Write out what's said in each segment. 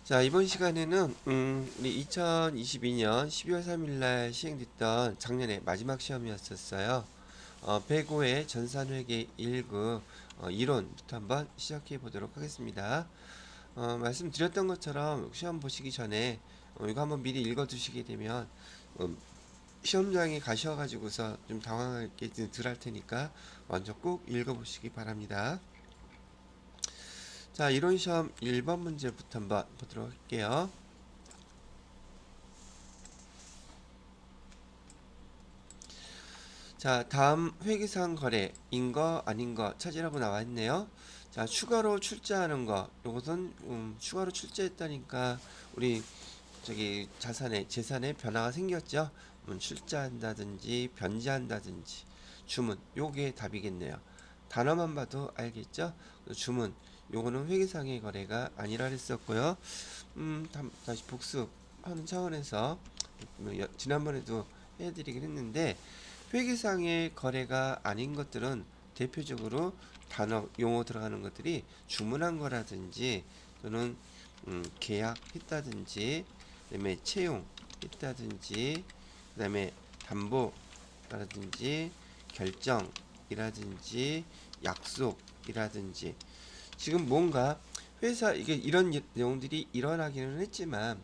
자, 이번 시간에는 우리 2022년 12월 3일 날 시행됐던 작년에 마지막 시험이었었어요. 배고의 전산회계 1급 이론부터 한번 시작해 보도록 하겠습니다. 말씀드렸던 것처럼 시험 보시기 전에 이거 한번 미리 읽어 두시게 되면 음, 시험장에 가셔가지고서 좀 당황할 게 덜 할 테니까 먼저 꼭 읽어 보시기 바랍니다. 자, 이론 시험 1번 문제부터 한번 보도록 할게요. 자, 다음 회계상 거래인 거 아닌 거 찾으라고 나와 있네요. 자, 추가로 출자하는 거. 요것은 추가로 출자했다니까 우리 저기 재산에 변화가 생겼죠. 출자한다든지 변제한다든지 주문 요게 답이겠네요. 단어만 봐도 알겠죠? 주문 요거는 회계상의 거래가 아니라 했었고요. 다시 복습하는 차원에서 지난번에도 해드리긴 했는데 회계상의 거래가 아닌 것들은 대표적으로 단어 용어 들어가는 것들이 주문한 거라든지 또는 계약했다든지 그다음에 채용했다든지 그다음에 담보라든지 결정이라든지 약속이라든지 지금 뭔가 회사 이게 이런 내용들이 일어나기는 했지만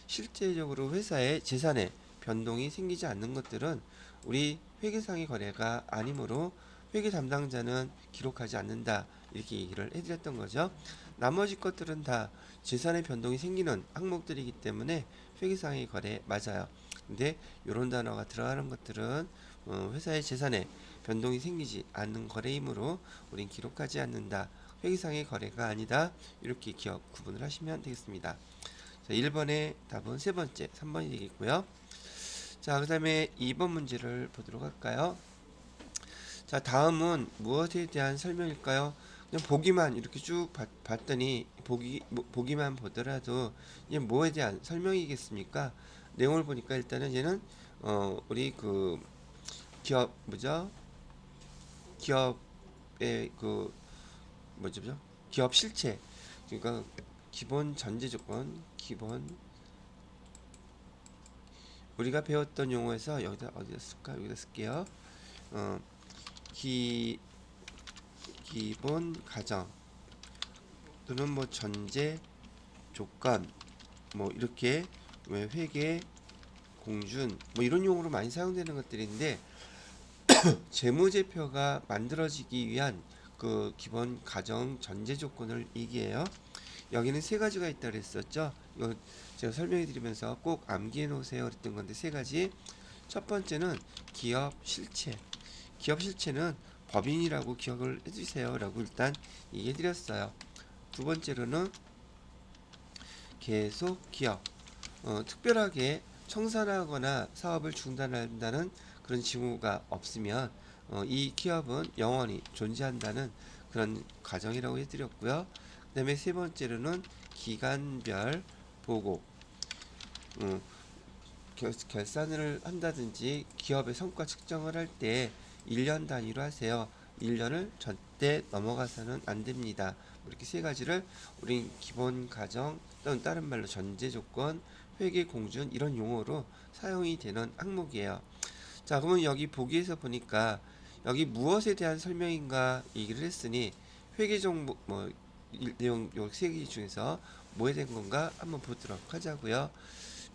실제적으로 회사의 재산에 변동이 생기지 않는 것들은 우리 회계상의 거래가 아니므로 회계 담당자는 기록하지 않는다 이렇게 얘기를 해드렸던 거죠. 나머지 것들은 다 재산의 변동이 생기는 항목들이기 때문에 회계상의 거래 맞아요. 근데 이런 단어가 들어가는 것들은 회사의 재산에 변동이 생기지 않는 거래이므로 우린 기록하지 않는다. 회계상의 거래가 아니다. 이렇게 기억 구분을 하시면 되겠습니다. 자, 1번의 답은 세 번째, 3번이 되겠고요. 자, 그 다음에 2번 문제를 보도록 할까요? 자, 다음은 무엇에 대한 설명일까요? 그냥 보기만 이렇게 쭉 봤더니 보기만 보더라도 이게 뭐에 대한 설명이겠습니까? 내용을 보니까 일단은 얘는 우리 그 기업 뭐죠? 기업의 그 뭐죠? 기업 실체 그러니까 기본 전제 조건 기본 우리가 배웠던 용어에서 여기다 어디다 쓸까? 여기다 쓸게요. 어, 기 기본 가정 또는 뭐 전제 조건 뭐 이렇게 왜 회계 공준 뭐 이런 용어로 많이 사용되는 것들인데 재무제표가 만들어지기 위한 그 기본 가정 전제 조건을 얘기해요. 여기는 세 가지가 있다 그랬었죠. 이거 제가 설명해 드리면서 꼭 암기해 놓으세요 그랬던 건데 세 가지. 첫 번째는 기업 실체. 기업 실체는 법인이라고 기억을 해주세요 라고 일단 얘기해 드렸어요. 두 번째로는 계속 기업. 특별하게 청산하거나 사업을 중단한다는 그런 징후가 없으면 이 기업은 영원히 존재한다는 그런 가정이라고 해드렸고요. 그 다음에 세 번째로는 기간별 보고. 결산을 한다든지 기업의 성과 측정을 할 때 1년 단위로 하세요. 1년을 절대 넘어가서는 안 됩니다. 이렇게 세 가지를 우린 기본 가정 또는 다른 말로 전제 조건, 회계 공준 이런 용어로 사용이 되는 항목이에요. 자, 그러면 여기 보기에서 보니까 여기 무엇에 대한 설명인가 얘기를 했으니 회계 정보 뭐 내용 요 세 개 중에서 뭐에 대한 건가 한번 보도록 하자고요.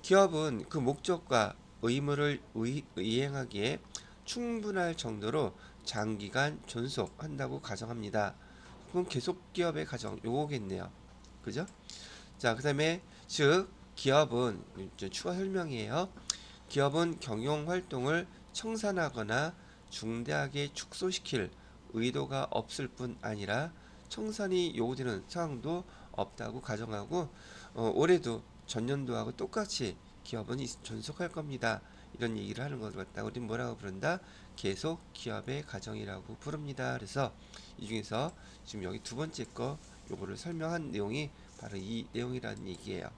기업은 그 목적과 의무를 이행하기에 충분할 정도로 장기간 존속한다고 가정합니다. 그럼 계속 기업의 가정 요거겠네요. 그죠? 자, 그 다음에 즉 기업은 추가 설명이에요. 기업은 경영 활동을 청산하거나 중대하게 축소시킬 의도가 없을 뿐 아니라 청산이 요구되는 상황도 없다고 가정하고 올해도 전년도하고 똑같이 기업은 존속할 겁니다. 이런 얘기를 하는 것 같다. 우린 뭐라고 부른다? 계속 기업의 가정이라고 부릅니다. 그래서 이 중에서 지금 여기 두 번째 거 요거를 설명한 내용이 바로 이 내용이라는 얘기예요.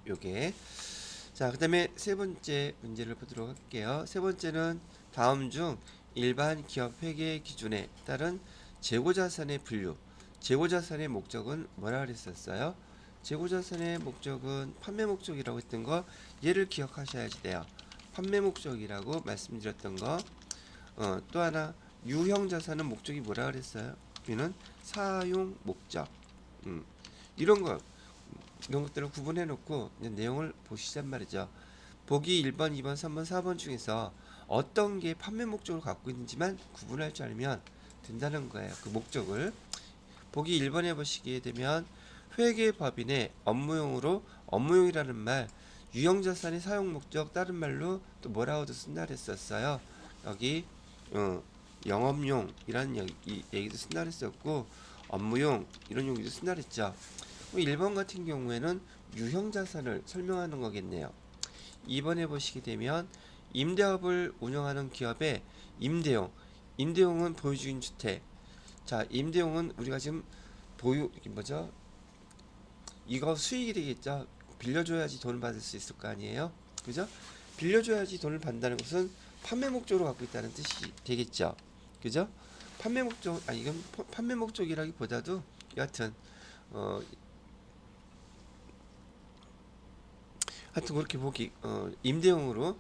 요게 자, 그 다음에 세 번째 문제를 보도록 할게요. 세 번째는 다음 중 일반 기업 회계 기준에 따른 재고자산의 분류. 재고자산의 목적은 뭐라 그랬었어요? 재고자산의 목적은 판매 목적이라고 했던 거 얘를 기억하셔야지 돼요. 판매 목적이라고 말씀드렸던 거. 또 하나 유형 자산은 목적이 뭐라 그랬어요? 얘는 사용 목적. 이런 거 이런 것들을 구분해 놓고 내용을 보시란 말이죠. 보기 1번, 2번, 3번, 4번 중에서 어떤 게 판매 목적을 갖고 있는지만 구분할 줄 알면 된다는 거예요. 그 목적을. 보기 1번에 보시게 되면 회계법인의 업무용으로 업무용이라는 말 유형자산의 사용 목적 다른 말로 또 뭐라고도 쓴다 그랬었어요. 여기 영업용이라는 얘기도 쓴다 그랬었고 업무용 이런 용기도 쓴다 그랬죠. 1번 같은 경우에는 유형자산을 설명하는 거겠네요. 2번에 보시게 되면 임대업을 운영하는 기업의 임대용은 보유주인 주택. 자, 임대용은 우리가 지금 뭐죠? 이거 수익이 되겠죠. 빌려줘야지 돈을 받을 수 있을 거 아니에요. 그죠? 빌려줘야지 돈을 받는다는 것은 판매 목적으로 갖고 있다는 뜻이 되겠죠. 그죠? 판매 목적, 이건 판매 목적이라기보다도 여하튼 하여튼 그렇게 보기 임대용으로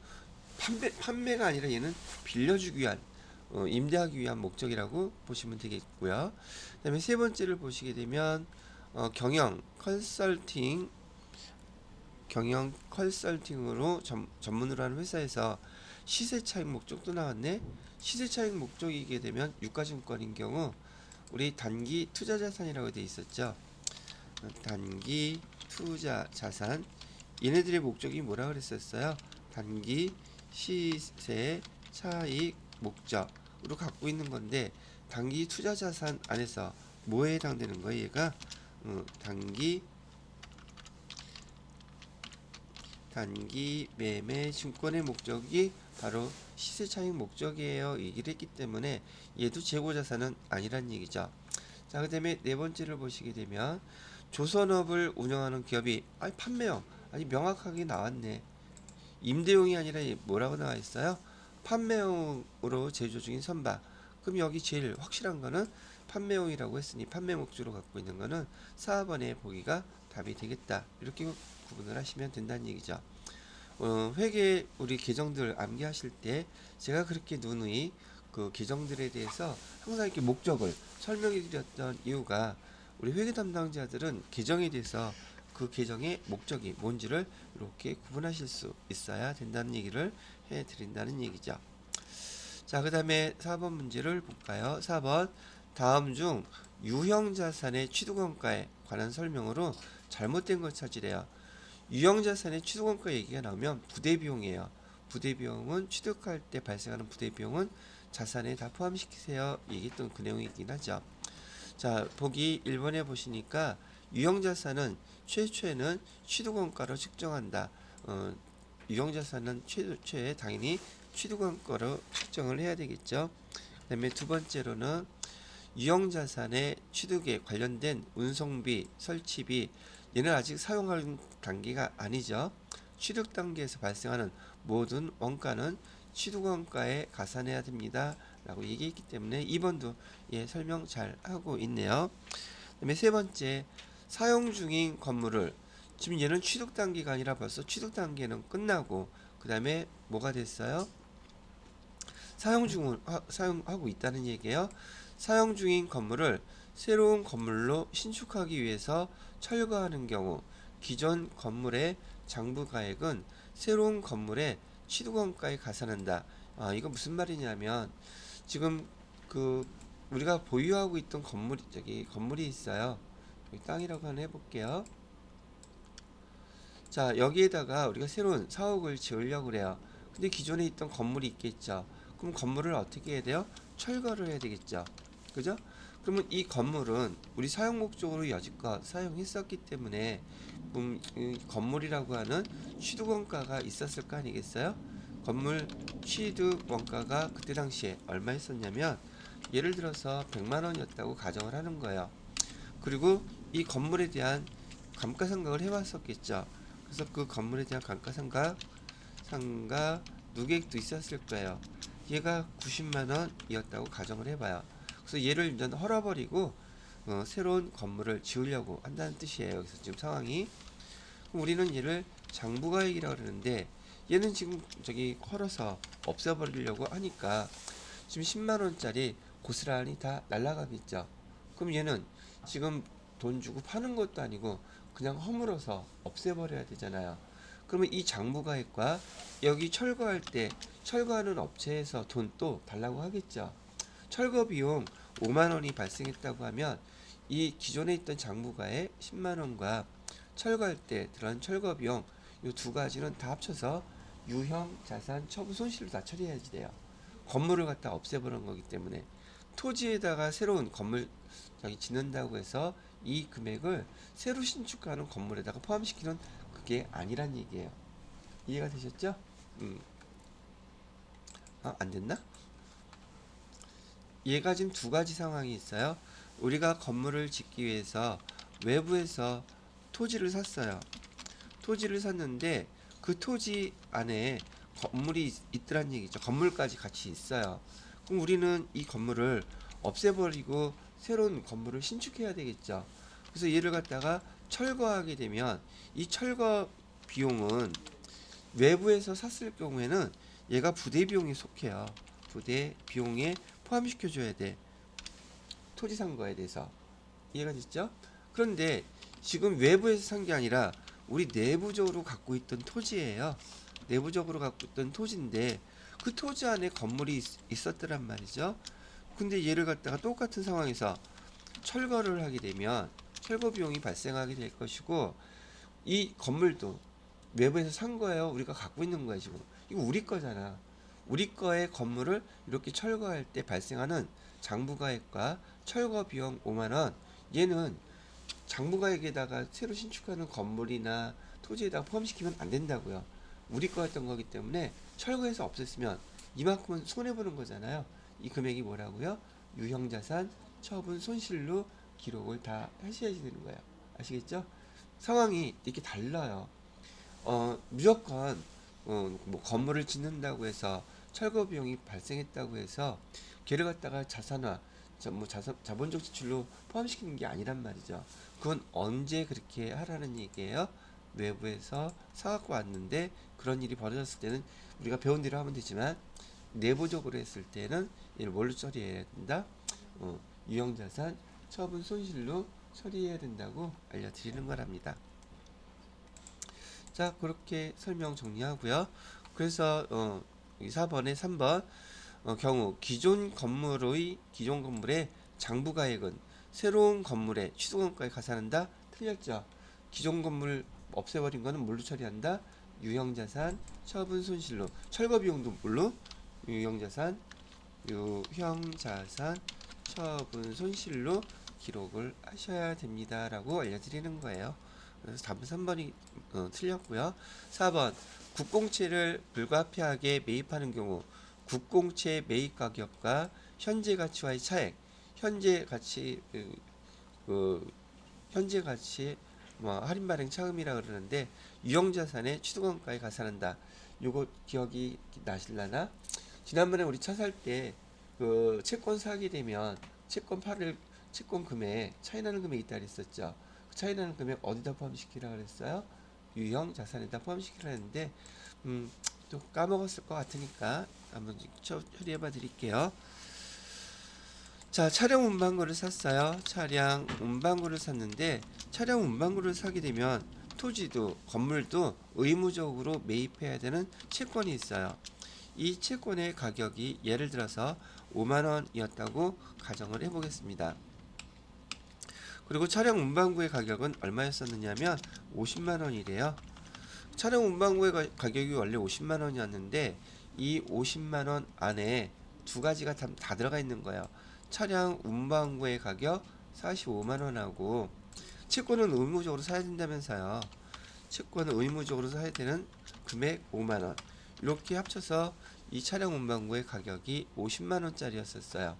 판매가 아니라 얘는 빌려주기 위한 임대하기 위한 목적이라고 보시면 되겠고요. 그다음에 세 번째를 보시게 되면 경영 컨설팅으로 전문으로 하는 회사에서 시세 차익 목적도 나왔네. 시세 차익 목적이게 되면 유가증권인 경우 우리 단기 투자 자산이라고 되어 있었죠. 단기 투자 자산 얘네들의 목적이 뭐라 그랬었어요? 단기 시세 차익 목적으로 갖고 있는 건데 단기 투자 자산 안에서 뭐에 해당되는 거예요? 얘가 단기 매매 증권의 목적이 바로 시세 차익 목적이에요. 얘기를 했기 때문에 얘도 재고 자산은 아니란 얘기죠. 자, 그다음에 네 번째를 보시게 되면 조선업을 운영하는 기업이 판매용 명확하게 나왔네. 임대용이 아니라 뭐라고 나와 있어요? 판매용으로 제조 중인 선박. 그럼 여기 제일 확실한 거는 판매용이라고 했으니 판매 목적으로 갖고 있는 거는 4번의 보기가 답이 되겠다. 이렇게 구분을 하시면 된다는 얘기죠. 회계 우리 계정들 암기하실 때 제가 그렇게 누누이 그 계정들에 대해서 항상 이렇게 목적을 설명해 드렸던 이유가 우리 회계 담당자들은 계정에 대해서 그 계정의 목적이 뭔지를 이렇게 구분하실 수 있어야 된다는 얘기를 해 드린다는 얘기죠. 자, 그 다음에 4번 문제를 볼까요? 4번 다음 중 유형자산의 취득원가에 관한 설명으로 잘못된 걸 찾으래요. 유형자산의 취득원가 얘기가 나오면 부대비용이에요. 부대비용은 취득할 때 발생하는 부대비용은 자산에 다 포함시키세요. 얘기했던 그 내용이긴 하죠. 자, 보기 1번에 보시니까 유형자산은 최초에는 취득원가로 측정한다. 유형자산은 최초에 당연히 취득원가로 측정을 해야 되겠죠. 그 다음에 두 번째로는 유형자산의 취득에 관련된 운송비, 설치비 얘는 아직 사용하는 단계가 아니죠. 취득 단계에서 발생하는 모든 원가는 취득원가에 가산해야 됩니다. 라고 얘기했기 때문에 2번도 설명 잘 하고 있네요. 그 다음에 세 번째 사용 중인 건물을 지금 얘는 취득 단계가 아니라 벌써 취득 단계는 끝나고 그 다음에 뭐가 됐어요? 사용하고 있다는 얘기예요. 사용 중인 건물을 새로운 건물로 신축하기 위해서 철거하는 경우 기존 건물의 장부가액은 새로운 건물의 취득원가에 가산한다. 이거 무슨 말이냐면 지금 그 우리가 보유하고 있던 건물이 있어요. 여기 땅이라고 하나 해볼게요. 자, 여기에다가 우리가 새로운 사옥을 지으려고 그래요. 근데 기존에 있던 건물이 있겠죠. 그럼 건물을 어떻게 해야 돼요? 철거를 해야 되겠죠. 그죠? 그러면 이 건물은 우리 사용 목적으로 여지껏 사용했었기 때문에 이 건물이라고 하는 취득원가가 있었을 거 아니겠어요? 건물 취득원가가 그때 당시에 얼마 있었냐면 예를 들어서 100만 원이었다고 가정을 하는 거예요. 그리고 이 건물에 대한 감가상각을 해왔었겠죠. 그래서 그 건물에 대한 감가상각 누계액도 있었을 거예요. 얘가 90만 원이었다고 가정을 해봐요. 그래서 얘를 일단 헐어버리고 새로운 건물을 지으려고 한다는 뜻이에요. 그래서 지금 상황이, 그럼 우리는 얘를 장부가액이라고 그러는데 얘는 지금 저기 헐어서 없애버리려고 하니까 지금 10만원짜리 고스란히 다 날라가겠죠. 그럼 얘는 지금 돈 주고 파는 것도 아니고 그냥 허물어서 없애버려야 되잖아요. 그러면 이 장부가액과 여기 철거할 때 철거하는 업체에서 돈 또 달라고 하겠죠. 철거 비용 5만원이 발생했다고 하면 이 기존에 있던 장부가액 10만원과 철거할 때 들어간 철거 비용 이 두 가지는 다 합쳐서 유형 자산 처분 손실로 다 처리해야지 돼요. 건물을 갖다 없애버린 거기 때문에 토지에다가 새로운 건물 저기 짓는다고 해서 이 금액을 새로 신축하는 건물에다가 포함시키는 그게 아니란 얘기예요. 이해가 되셨죠? 안 됐나? 얘가 지금 두 가지 상황이 있어요. 우리가 건물을 짓기 위해서 외부에서 토지를 샀어요. 토지를 샀는데 그 토지 안에 건물이 있더란 얘기죠. 건물까지 같이 있어요. 그럼 우리는 이 건물을 없애버리고 새로운 건물을 신축해야 되겠죠. 그래서 얘를 갖다가 철거하게 되면 이 철거 비용은 외부에서 샀을 경우에는 얘가 부대 비용에 속해요. 부대 비용에 포함시켜 줘야 돼. 토지 산 거에 대해서. 이해가 됐죠? 그런데 지금 외부에서 산 게 아니라 우리 내부적으로 갖고 있던 토지예요. 내부적으로 갖고 있던 토지인데 그 토지 안에 건물이 있었더란 말이죠. 근데 얘를 갖다가 똑같은 상황에서 철거를 하게 되면 철거 비용이 발생하게 될 것이고 이 건물도 외부에서 산 거예요. 우리가 갖고 있는 거야 지금. 이거 우리 거잖아. 우리 거의 건물을 이렇게 철거할 때 발생하는 장부가액과 철거 비용 5만원, 얘는 장부가액에다가 새로 신축하는 건물이나 토지에다가 포함시키면 안 된다고요. 우리 거였던 거기 때문에 철거해서 없앴으면 이만큼은 손해보는 거잖아요. 이 금액이 뭐라고요? 유형자산 처분 손실로 기록을 다 하셔야 되는 거예요. 아시겠죠? 상황이 이렇게 달라요. 무조건 뭐 건물을 짓는다고 해서 철거 비용이 발생했다고 해서 걔를 갖다가 자산화, 자본적 지출로 포함시키는 게 아니란 말이죠. 그건 언제 그렇게 하라는 얘기예요? 외부에서 사갖고 왔는데 그런 일이 벌어졌을 때는 우리가 배운 대로 하면 되지만 내부적으로 했을 때는 이를 뭘로 처리해야 된다? 유형자산 처분 손실로 처리해야 된다고 알려드리는 거랍니다. 자, 그렇게 설명 정리하고요. 그래서 4번에 3번 경우 기존 건물의 장부가액은 새로운 건물의 취득원가에 가산한다. 틀렸죠. 기존 건물 없애버린 거는 뭘로 처리한다? 유형자산 처분 손실로. 철거 비용도 뭘로? 유형자산 처분 손실로 기록을 하셔야 됩니다 라고 알려드리는 거예요. 그래서 답은 3번이 틀렸고요. 4번 국공채를 불가피하게 매입하는 경우 국공채 매입 가격과 현재 가치와의 차액, 현재 가치 뭐 할인 발행 차음이라 그러는데 유형자산의 취득원가에 가산한다. 요거 기억이 나실라나? 지난번에 우리 차 살 때 그 채권 사게 되면 채권 금액 차이 나는 금액이 있다 그랬었죠. 그 차이 나는 금액 어디다 포함시키라 그랬어요? 유형 자산에다 포함시키라 했는데 또 까먹었을 것 같으니까 한번 처리해봐 드릴게요. 자, 차량 운반구를 샀어요. 차량 운반구를 샀는데 차량 운반구를 사게 되면 토지도 건물도 의무적으로 매입해야 되는 채권이 있어요. 이 채권의 가격이 예를 들어서 5만원이었다고 가정을 해보겠습니다. 그리고 차량 운반구의 가격은 얼마였었느냐면 50만원이래요. 차량 운반구의 가격이 원래 50만원이었는데 이 50만원 안에 두 가지가 다 들어가 있는 거예요. 차량 운반구의 가격 45만원하고 채권은 의무적으로 사야 된다면서요. 채권은 의무적으로 사야 되는 금액 5만원. 이렇게 합쳐서 이 차량 운반구의 가격이 50만원짜리였었어요.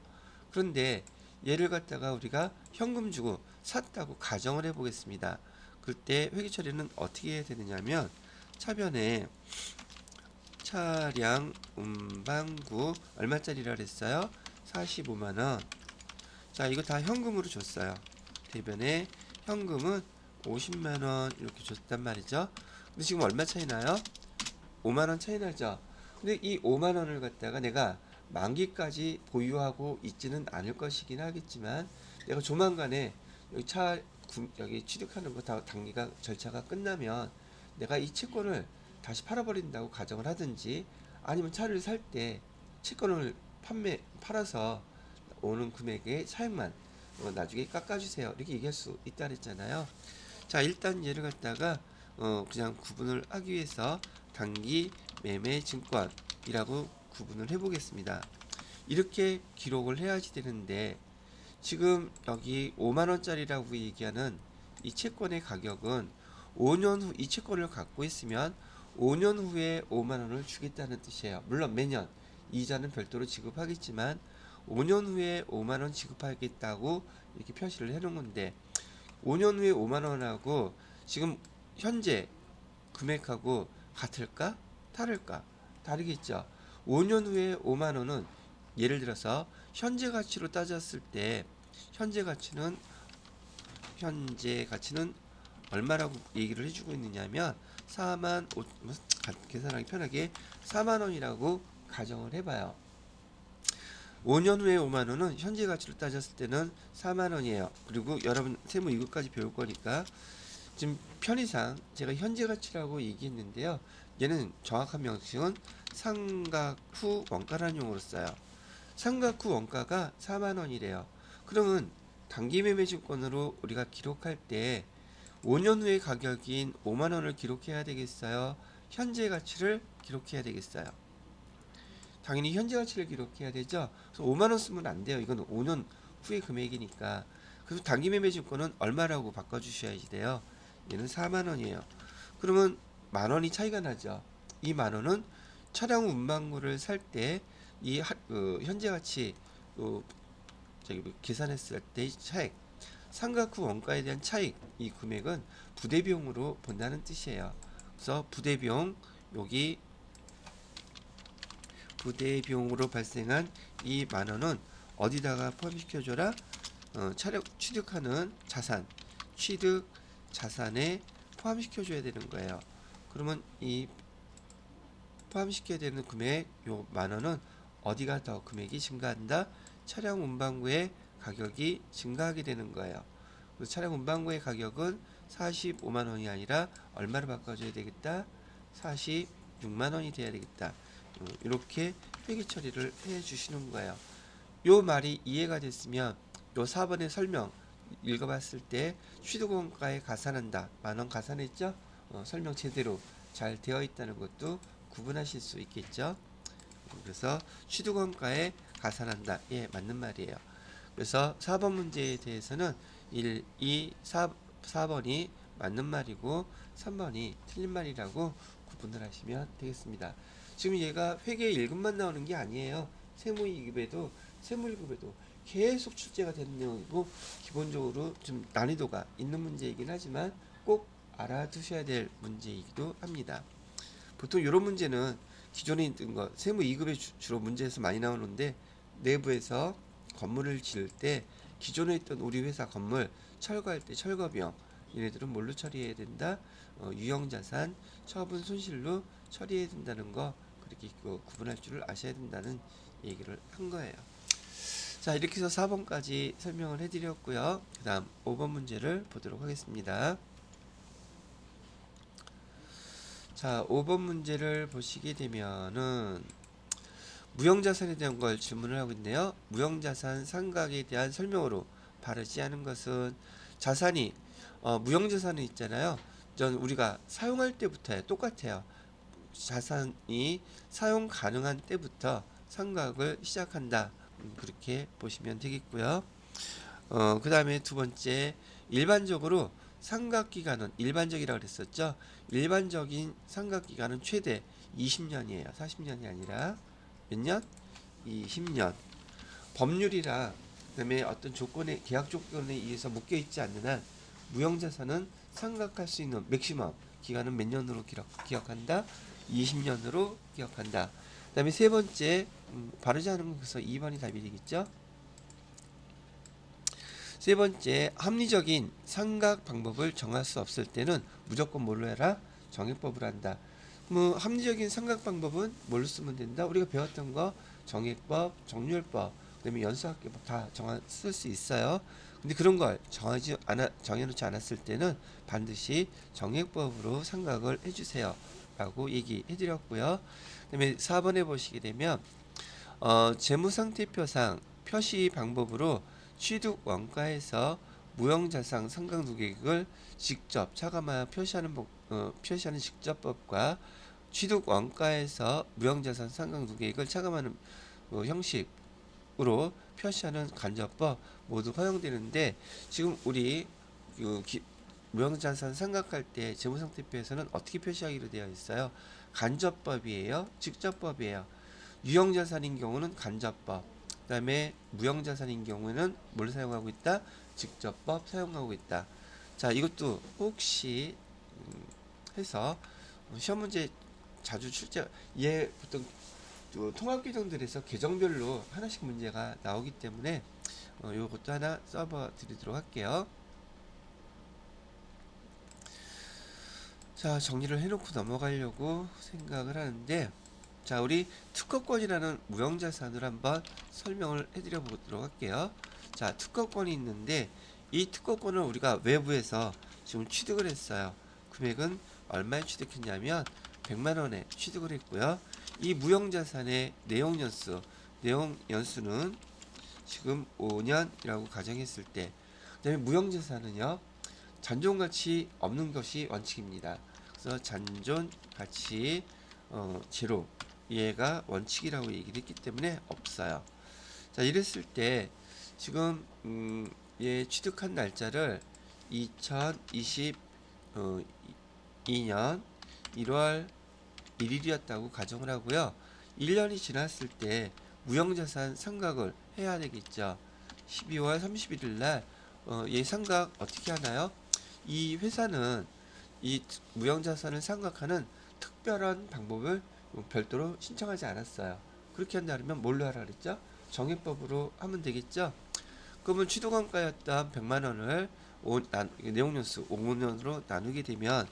그런데 얘를 갖다가 우리가 현금 주고 샀다고 가정을 해보겠습니다. 그때 회계 처리는 어떻게 해야 되느냐면 차변에 차량 운반구 얼마짜리라 그랬어요? 45만원. 자, 이거 다 현금으로 줬어요. 대변에 현금은 50만 원 이렇게 줬단 말이죠. 근데 지금 얼마 차이 나요? 5만 원 차이 나죠. 근데 이 5만 원을 갖다가 내가 만기까지 보유하고 있지는 않을 것이긴 하겠지만 내가 조만간에 여기 여기 취득하는 거 다 단기가 절차가 끝나면 내가 이 채권을 다시 팔아버린다고 가정을 하든지 아니면 차를 살 때 채권을 팔아서 오는 금액의 차액만 나중에 깎아주세요 이렇게 얘기할 수 있다 그랬잖아요. 자, 일단 얘를 갖다가 그냥 구분을 하기 위해서 단기 매매 증권이라고 구분을 해 보겠습니다. 이렇게 기록을 해야지 되는데 지금 여기 5만원짜리라고 얘기하는 이 채권의 가격은 5년 후 이 채권을 갖고 있으면 5년 후에 5만원을 주겠다는 뜻이에요. 물론 매년 이자는 별도로 지급하겠지만 5년 후에 5만원 지급하겠다고 이렇게 표시를 해놓은 건데 5년 후에 5만원하고 지금 현재 금액하고 같을까? 다를까? 다르겠죠. 5년 후에 5만원은 예를 들어서 현재 가치로 따졌을 때 현재 가치는 얼마라고 얘기를 해주고 있느냐면 4만 5 계산하기 편하게 4만 원이라고 가정을 해봐요. 5년 후에 5만 원은 현재 가치로 따졌을 때는 4만 원이에요. 그리고 여러분 세무 이것까지 배울 거니까 지금 편의상 제가 현재 가치라고 얘기했는데요. 얘는 정확한 명칭은 상각 후 원가라는 용어로 써요. 상각 후 원가가 4만 원이래요. 그러면 단기 매매 증권으로 우리가 기록할 때 5년 후의 가격인 5만 원을 기록해야 되겠어요? 현재 가치를 기록해야 되겠어요? 당연히 현재 가치를 기록해야 되죠. 그래서 5만 원 쓰면 안 돼요. 이건 5년 후의 금액이니까. 그래서 단기 매매 증권은 얼마라고 바꿔 주셔야지 돼요. 얘는 4만 원이에요. 그러면 만 원이 차이가 나죠. 이 만 원은 차량 운반구를 살 때 이 현재 가치 계산했을 때의 차액, 상각 후 원가에 대한 차익, 이 금액은 부대비용으로 본다는 뜻이에요. 그래서 부대비용, 여기 부대비용으로 발생한 이 만원은 어디다가 포함시켜줘라? 취득하는 자산, 취득 자산에 포함시켜줘야 되는 거예요. 그러면 이 포함시켜야 되는 금액, 요 만원은 어디가 더 금액이 증가한다? 차량 운반구의 가격이 증가하게 되는 거예요. 그래서 차량 운반구의 가격은 45만 원이 아니라 얼마로 바꿔줘야 되겠다? 46만 원이 돼야 되겠다. 이렇게 회계 처리를 해 주시는 거예요. 요 말이 이해가 됐으면 요 4번의 설명 읽어봤을 때 취득원가에 가산한다. 만원 가산했죠? 설명 제대로 잘 되어 있다는 것도 구분하실 수 있겠죠? 그래서 취득원가에 가산한다. 예, 맞는 말이에요. 그래서 4번 문제에 대해서는 1, 2, 4번이 맞는 말이고 3번이 틀린 말이라고 구분을 하시면 되겠습니다. 지금 얘가 회계 1급만 나오는 게 아니에요. 세무 2급에도 세무 1급에도 계속 출제가 되는 내용이고 기본적으로 좀 난이도가 있는 문제이긴 하지만 꼭 알아두셔야 될 문제이기도 합니다. 보통 이런 문제는 기존에 있던 거 세무 2급에 주로 문제에서 많이 나오는데 내부에서 건물을 지을 때 기존에 있던 우리 회사 건물 철거할 때 철거비용 얘네들은 뭘로 처리해야 된다? 유형자산, 처분 손실로 처리해야 된다는 거 그렇게 구분할 줄을 아셔야 된다는 얘기를 한 거예요. 자, 이렇게 해서 4번까지 설명을 해드렸고요. 그 다음 5번 문제를 보도록 하겠습니다. 자, 5번 문제를 보시게 되면은 무형자산에 대한 걸 질문을 하고 있네요. 무형자산 상각에 대한 설명으로 바르지 않은 것은 자산이 무형자산은 있잖아요. 전 우리가 사용할 때부터 똑같아요. 자산이 사용 가능한 때부터 상각을 시작한다. 그렇게 보시면 되겠고요. 그 다음에 두 번째 일반적으로 상각기간은 일반적이라고 그랬었죠. 일반적인 상각기간은 최대 20년이에요. 40년이 아니라 몇 년? 20년. 법률이랑 그다음에 어떤 조건에 계약 조건에 의해서 묶여 있지 않는 한 무형자산은 상각할 수 있는 맥시멈 기간은 몇 년으로 기억한다? 20년으로 기억한다. 그다음에 세 번째 바르지 않은 것에서 2번이 답이 되겠죠. 세 번째, 합리적인 상각 방법을 정할 수 없을 때는 무조건 뭘로 해라? 정액법을 한다. 뭐 합리적인 상각 방법은 뭘로 쓰면 된다? 우리가 배웠던 거 정액법, 정률법, 그다음에 연수학계법 다 쓸 수 있어요. 근데 그런 걸 정해놓지 않았을 때는 반드시 정액법으로 상각을 해주세요. 라고 얘기해드렸고요. 그다음에 4번에 보시게 되면 재무상태표상 표시 방법으로 취득 원가에서 무형자산 상각누계액을 직접 차감하여 표시하는 직접법과 취득 원가에서 무형자산 상각누계액을 차감하는 형식으로 표시하는 간접법 모두 허용되는데, 지금 우리 무형자산 상각할 때 재무상태표에서는 어떻게 표시하기로 되어 있어요? 간접법이에요, 직접법이에요? 유형자산인 경우는 간접법, 그 다음에 무형자산인 경우에는 뭘 사용하고 있다? 직접법 사용하고 있다. 자, 이것도 혹시 해서 시험 문제 자주 얘 보통 통합규정들에서 계정별로 하나씩 문제가 나오기 때문에 요것도 하나 써봐 드리도록 할게요. 자, 정리를 해놓고 넘어가려고 생각을 하는데, 자, 우리 특허권이라는 무형자산을 한번 설명을 해드려 보도록 할게요. 자, 특허권이 있는데 이 특허권을 우리가 외부에서 지금 취득을 했어요. 금액은 얼마에 취득했냐면 100만원에 취득을 했고요. 이 무형자산의 내용연수는 지금 5년이라고 가정했을 때, 그 다음에 무형자산은요, 잔존가치 없는 것이 원칙입니다. 그래서 잔존가치 제로, 얘가 원칙이라고 얘기를 했기 때문에 없어요. 자, 이랬을 때 지금 얘 취득한 날짜를 2022년 1월 1일이었다고 가정을 하고요. 1년이 지났을 때 무형자산 상각을 해야 되겠죠. 12월 31일 날 얘 상각 어떻게 하나요? 이 회사는 이 무형자산을 상각하는 특별한 방법을 별도로 신청하지 않았어요. 그렇게 한다면 뭘로 하라 그랬죠? 정액법으로 하면 되겠죠? 그러면 취득원가였던 100만원을 내용연수 5년으로 나누게 되면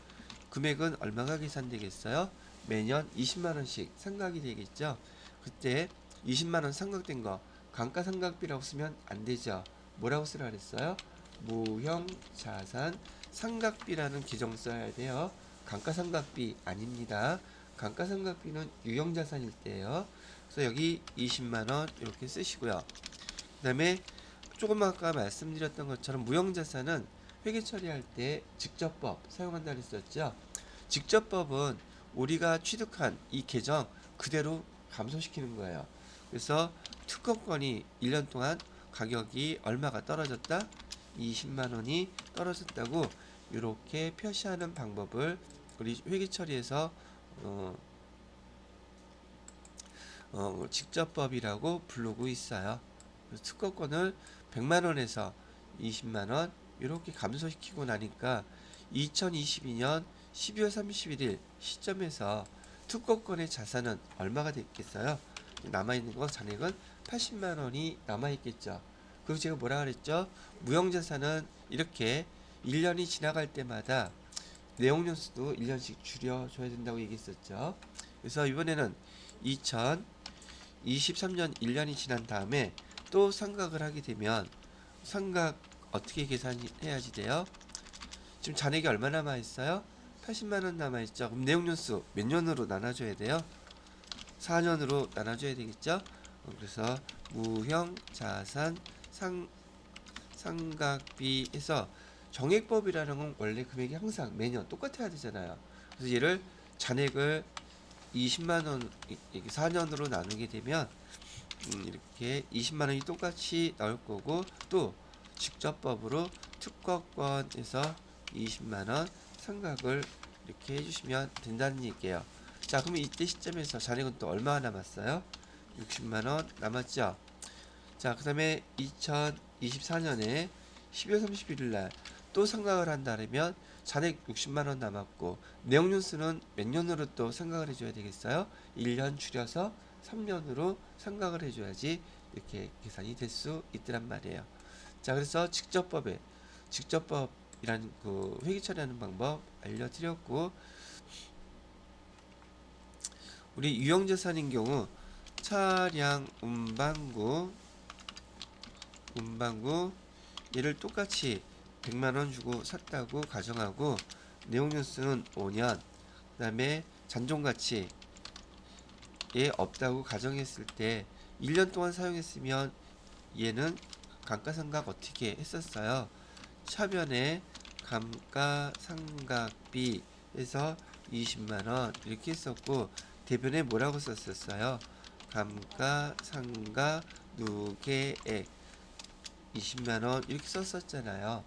금액은 얼마가 계산되겠어요? 매년 20만원씩 상각이 되겠죠? 그때 20만원 상각된 거 감가상각비라고 쓰면 안 되죠. 뭐라고 쓰라 그랬어요? 무형자산 상각비라는 규정 써야 돼요. 감가상각비 아닙니다. 감가상각비는 유형자산일 때예요. 그래서 여기 20만원 이렇게 쓰시고요. 그 다음에 조금 아까 말씀드렸던 것처럼 무형자산은 회계 처리할 때 직접법 사용한다고 했었죠. 직접법은 우리가 취득한 이 계정 그대로 감소시키는 거예요. 그래서 특허권이 1년 동안 가격이 얼마가 떨어졌다? 20만원이 떨어졌다고 이렇게 표시하는 방법을 우리 회계 처리에서 직접법이라고 부르고 있어요. 그래서 특허권을 100만원에서 20만원 이렇게 감소시키고 나니까 2022년 12월 31일 시점에서 특허권의 자산은 얼마가 됐겠어요? 남아있는 거 잔액은 80만원이 남아있겠죠. 그리고 제가 뭐라 그랬죠? 무형자산은 이렇게 1년이 지나갈 때마다 내용연수도 1년씩 줄여줘야 된다고 얘기했었죠. 그래서 이번에는 2023년 1년이 지난 다음에 또 상각을 하게 되면 상각 어떻게 계산해야지 돼요? 지금 잔액이 얼마 남아있어요? 80만원 남아있죠. 그럼 내용연수 몇 년으로 나눠줘야 돼요? 4년으로 나눠줘야 되겠죠. 그래서 무형자산 상각비에서 정액법이라는 건 원래 금액이 항상 매년 똑같아야 되잖아요. 그래서 얘를 잔액을 20만원 4년으로 나누게 되면 이렇게 20만원이 똑같이 나올 거고, 또 직접법으로 특허권에서 20만원 상각을 이렇게 해주시면 된다는 얘기예요. 자, 그러면 이때 시점에서 잔액은 또 얼마 남았어요? 60만원 남았죠. 자, 그 다음에 2024년에 12월 31일 날 또 상각을 한다면 잔액 60만원 남았고, 내용연수는 몇 년으로 또 상각을 해줘야 되겠어요? 1년 줄여서 3년으로 상각을 해줘야지 이렇게 계산이 될 수 있더란 말이에요. 자, 그래서 직접법이라는 그 회계 처리하는 방법 알려드렸고, 우리 유형자산인 경우 차량 운반구 얘를 똑같이 100만원 주고 샀다고 가정하고, 내용연수는 5년, 그 다음에 잔존가치 얘 없다고 가정했을 때 1년 동안 사용했으면 얘는 감가상각 어떻게 했었어요? 차변에 감가상각비에서 20만원 이렇게 했었고, 대변에 뭐라고 썼었어요? 감가상각 누계액 20만원 이렇게 썼었잖아요.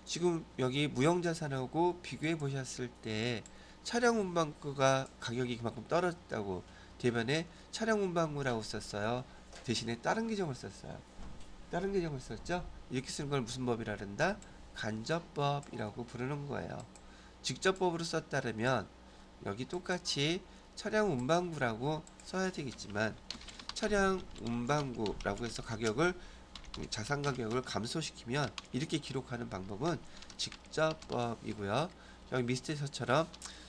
지금 여기 무형자산하고 비교해 보셨을 때 차량 운반구가 가격이 그만큼 떨어졌다고 대변에 차량 운반구라고 썼어요. 대신에 다른 계정을 썼어요. 다른 계정을 썼죠. 이렇게 쓰는 걸 무슨 법이라 그런다? 간접법이라고 부르는 거예요. 직접법으로 썼다면 여기 똑같이 차량 운반구라고 써야 되겠지만, 차량 운반구라고 해서 가격을 자산 가격을 감소시키면 이렇게 기록하는 방법은 직접법이고요. 여기 미스트에서처럼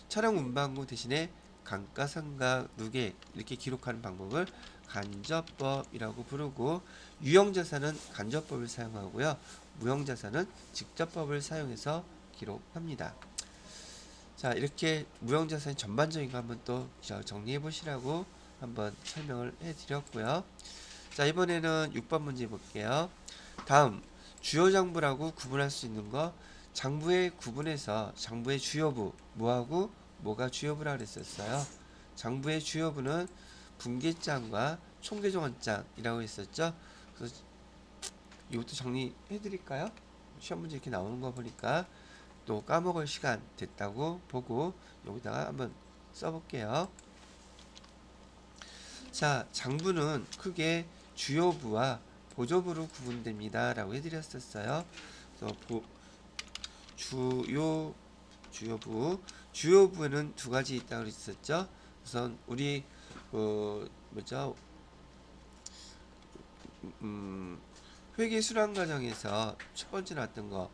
차량 운반구 대신에 감가상각 누계 이렇게 기록하는 방법을 간접법이라고 부르고, 유형자산은 간접법을 사용하고요, 무형자산은 직접법을 사용해서 기록합니다. 자, 이렇게 무형자산의 전반적인 거 한번 또 정리해 보시라고 한번 설명을 해 드렸고요. 자, 이번에는 6번 문제 볼게요. 다음 주요 장부라고 구분할 수 있는 거, 장부의 구분에서 장부의 주요부 뭐하고 뭐가 주요부라 그랬었어요. 장부의 주요부는 분계장과 총계정원장이라고 했었죠. 그래서 이것도 정리해 드릴까요? 시험 문제 이렇게 나오는 거 보니까 또 까먹을 시간 됐다고 보고 여기다가 한번 써볼게요. 자, 장부는 크게 주요부와 보조부로 구분됩니다 라고 해드렸었어요. 그래서 주요부에는 두 가지 있다고 그랬었죠. 우선 우리 회계 수량 과정에서 첫 번째 나왔던 거,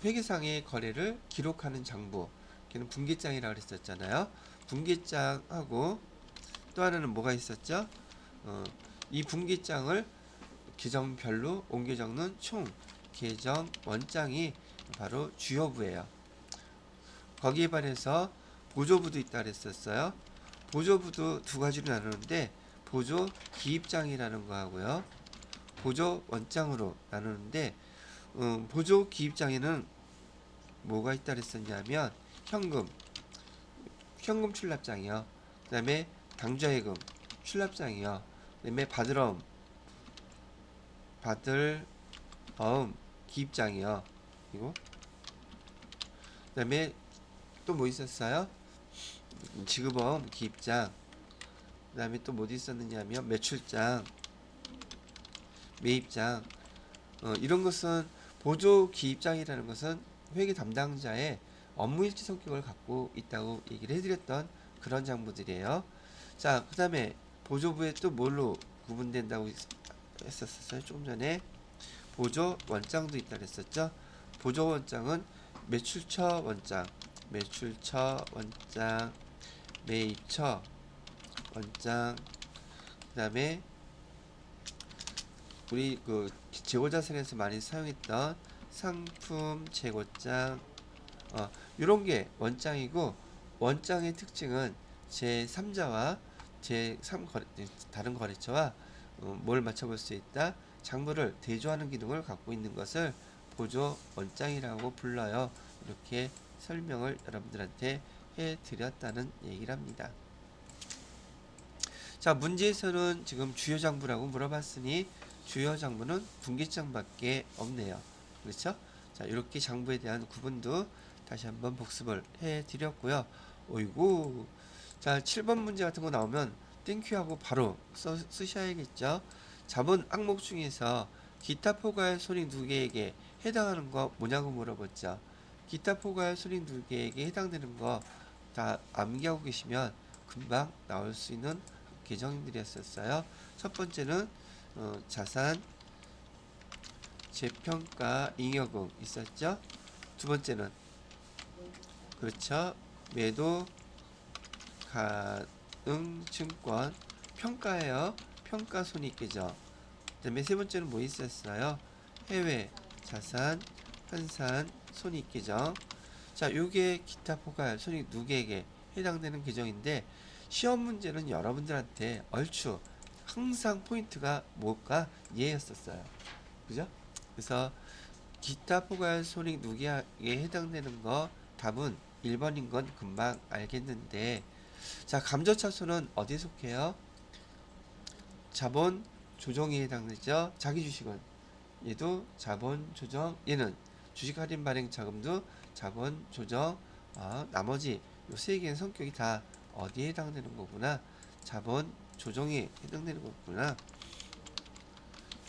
회계상의 거래를 기록하는 장부, 걔는 분기장이라고 그랬었잖아요. 분기장하고 또 하나는 뭐가 있었죠? 이 분기장을 계정별로 옮겨 적는 총 계정 원장이 바로 주요부예요. 거기에 반해서 보조부도 있다 그랬었어요. 보조부도 두 가지로 나누는데, 보조 기입장이라는 거 하고요, 보조 원장으로 나누는데, 보조 기입장에는 뭐가 있다 그랬었냐면 현금 출납장이요, 그 다음에 당좌예금 출납장이요, 그 다음에 받을 기입장이요. 그리고 그 다음에 또 뭐 있었어요? 지급어음 기입장. 그 다음에 또 뭐 있었느냐면 매출장, 매입장. 이런 것은 보조 기입장이라는 것은 회계 담당자의 업무일치 성격을 갖고 있다고 얘기를 해드렸던 그런 장부들이에요. 자, 그 다음에 보조부에 또 뭘로 구분된다고 했었어요. 조금 전에 보조 원장도 있다 그랬었죠. 보조 원장은 매출처 원장, 매입처 원장, 그 다음에 우리 그 재고자산에서 많이 사용했던 상품 재고장, 이런 게 원장이고, 원장의 특징은 제3자와 다른 거래처와 뭘 맞춰볼 수 있다? 장부를 대조하는 기능을 갖고 있는 것을 보조 원장이라고 불러요. 이렇게 설명을 여러분들한테 해드렸다는 얘기를 합니다. 자, 문제에서는 지금 주요 장부라고 물어봤으니 주요 장부는 분기장밖에 없네요. 그렇죠? 자, 이렇게 장부에 대한 구분도 다시 한번 복습을 해드렸고요. 어이구, 자, 7번 문제 같은 거 나오면 땡큐하고 바로 쓰셔야겠죠. 자본 항목 중에서 기타 포괄 손익 누계에게 해당하는 거 뭐냐고 물어봤죠. 기타 포괄 손익 누계에게 해당되는 거 다 암기하고 계시면 금방 나올 수 있는 계정들이었어요. 첫 번째는 자산 재평가 잉여금 있었죠. 두 번째는 그렇죠. 매도 가능 증권 평가예요. 평가 손익계죠. 그다음에 세 번째는 뭐 있었어요? 해외 자산 환산 손익계정. 자, 요게 기타 포괄 손익 누계에게 해당되는 계정인데 시험 문제는 여러분들한테 얼추 항상 포인트가 뭘까? 얘였었어요. 그죠? 그래서 기타 포괄 손익 누계에 해당되는 거 답은 1번인 건 금방 알겠는데, 자, 감저차손은 어디에 속해요? 자본 조정에 해당되죠. 자기 주식은 얘도 자본 조정, 얘는 주식 할인 발행 자금도 자본 조정. 나머지 요 세 개의 성격이 다 어디에 해당되는 거구나? 자본 조정에 해당되는 거구나.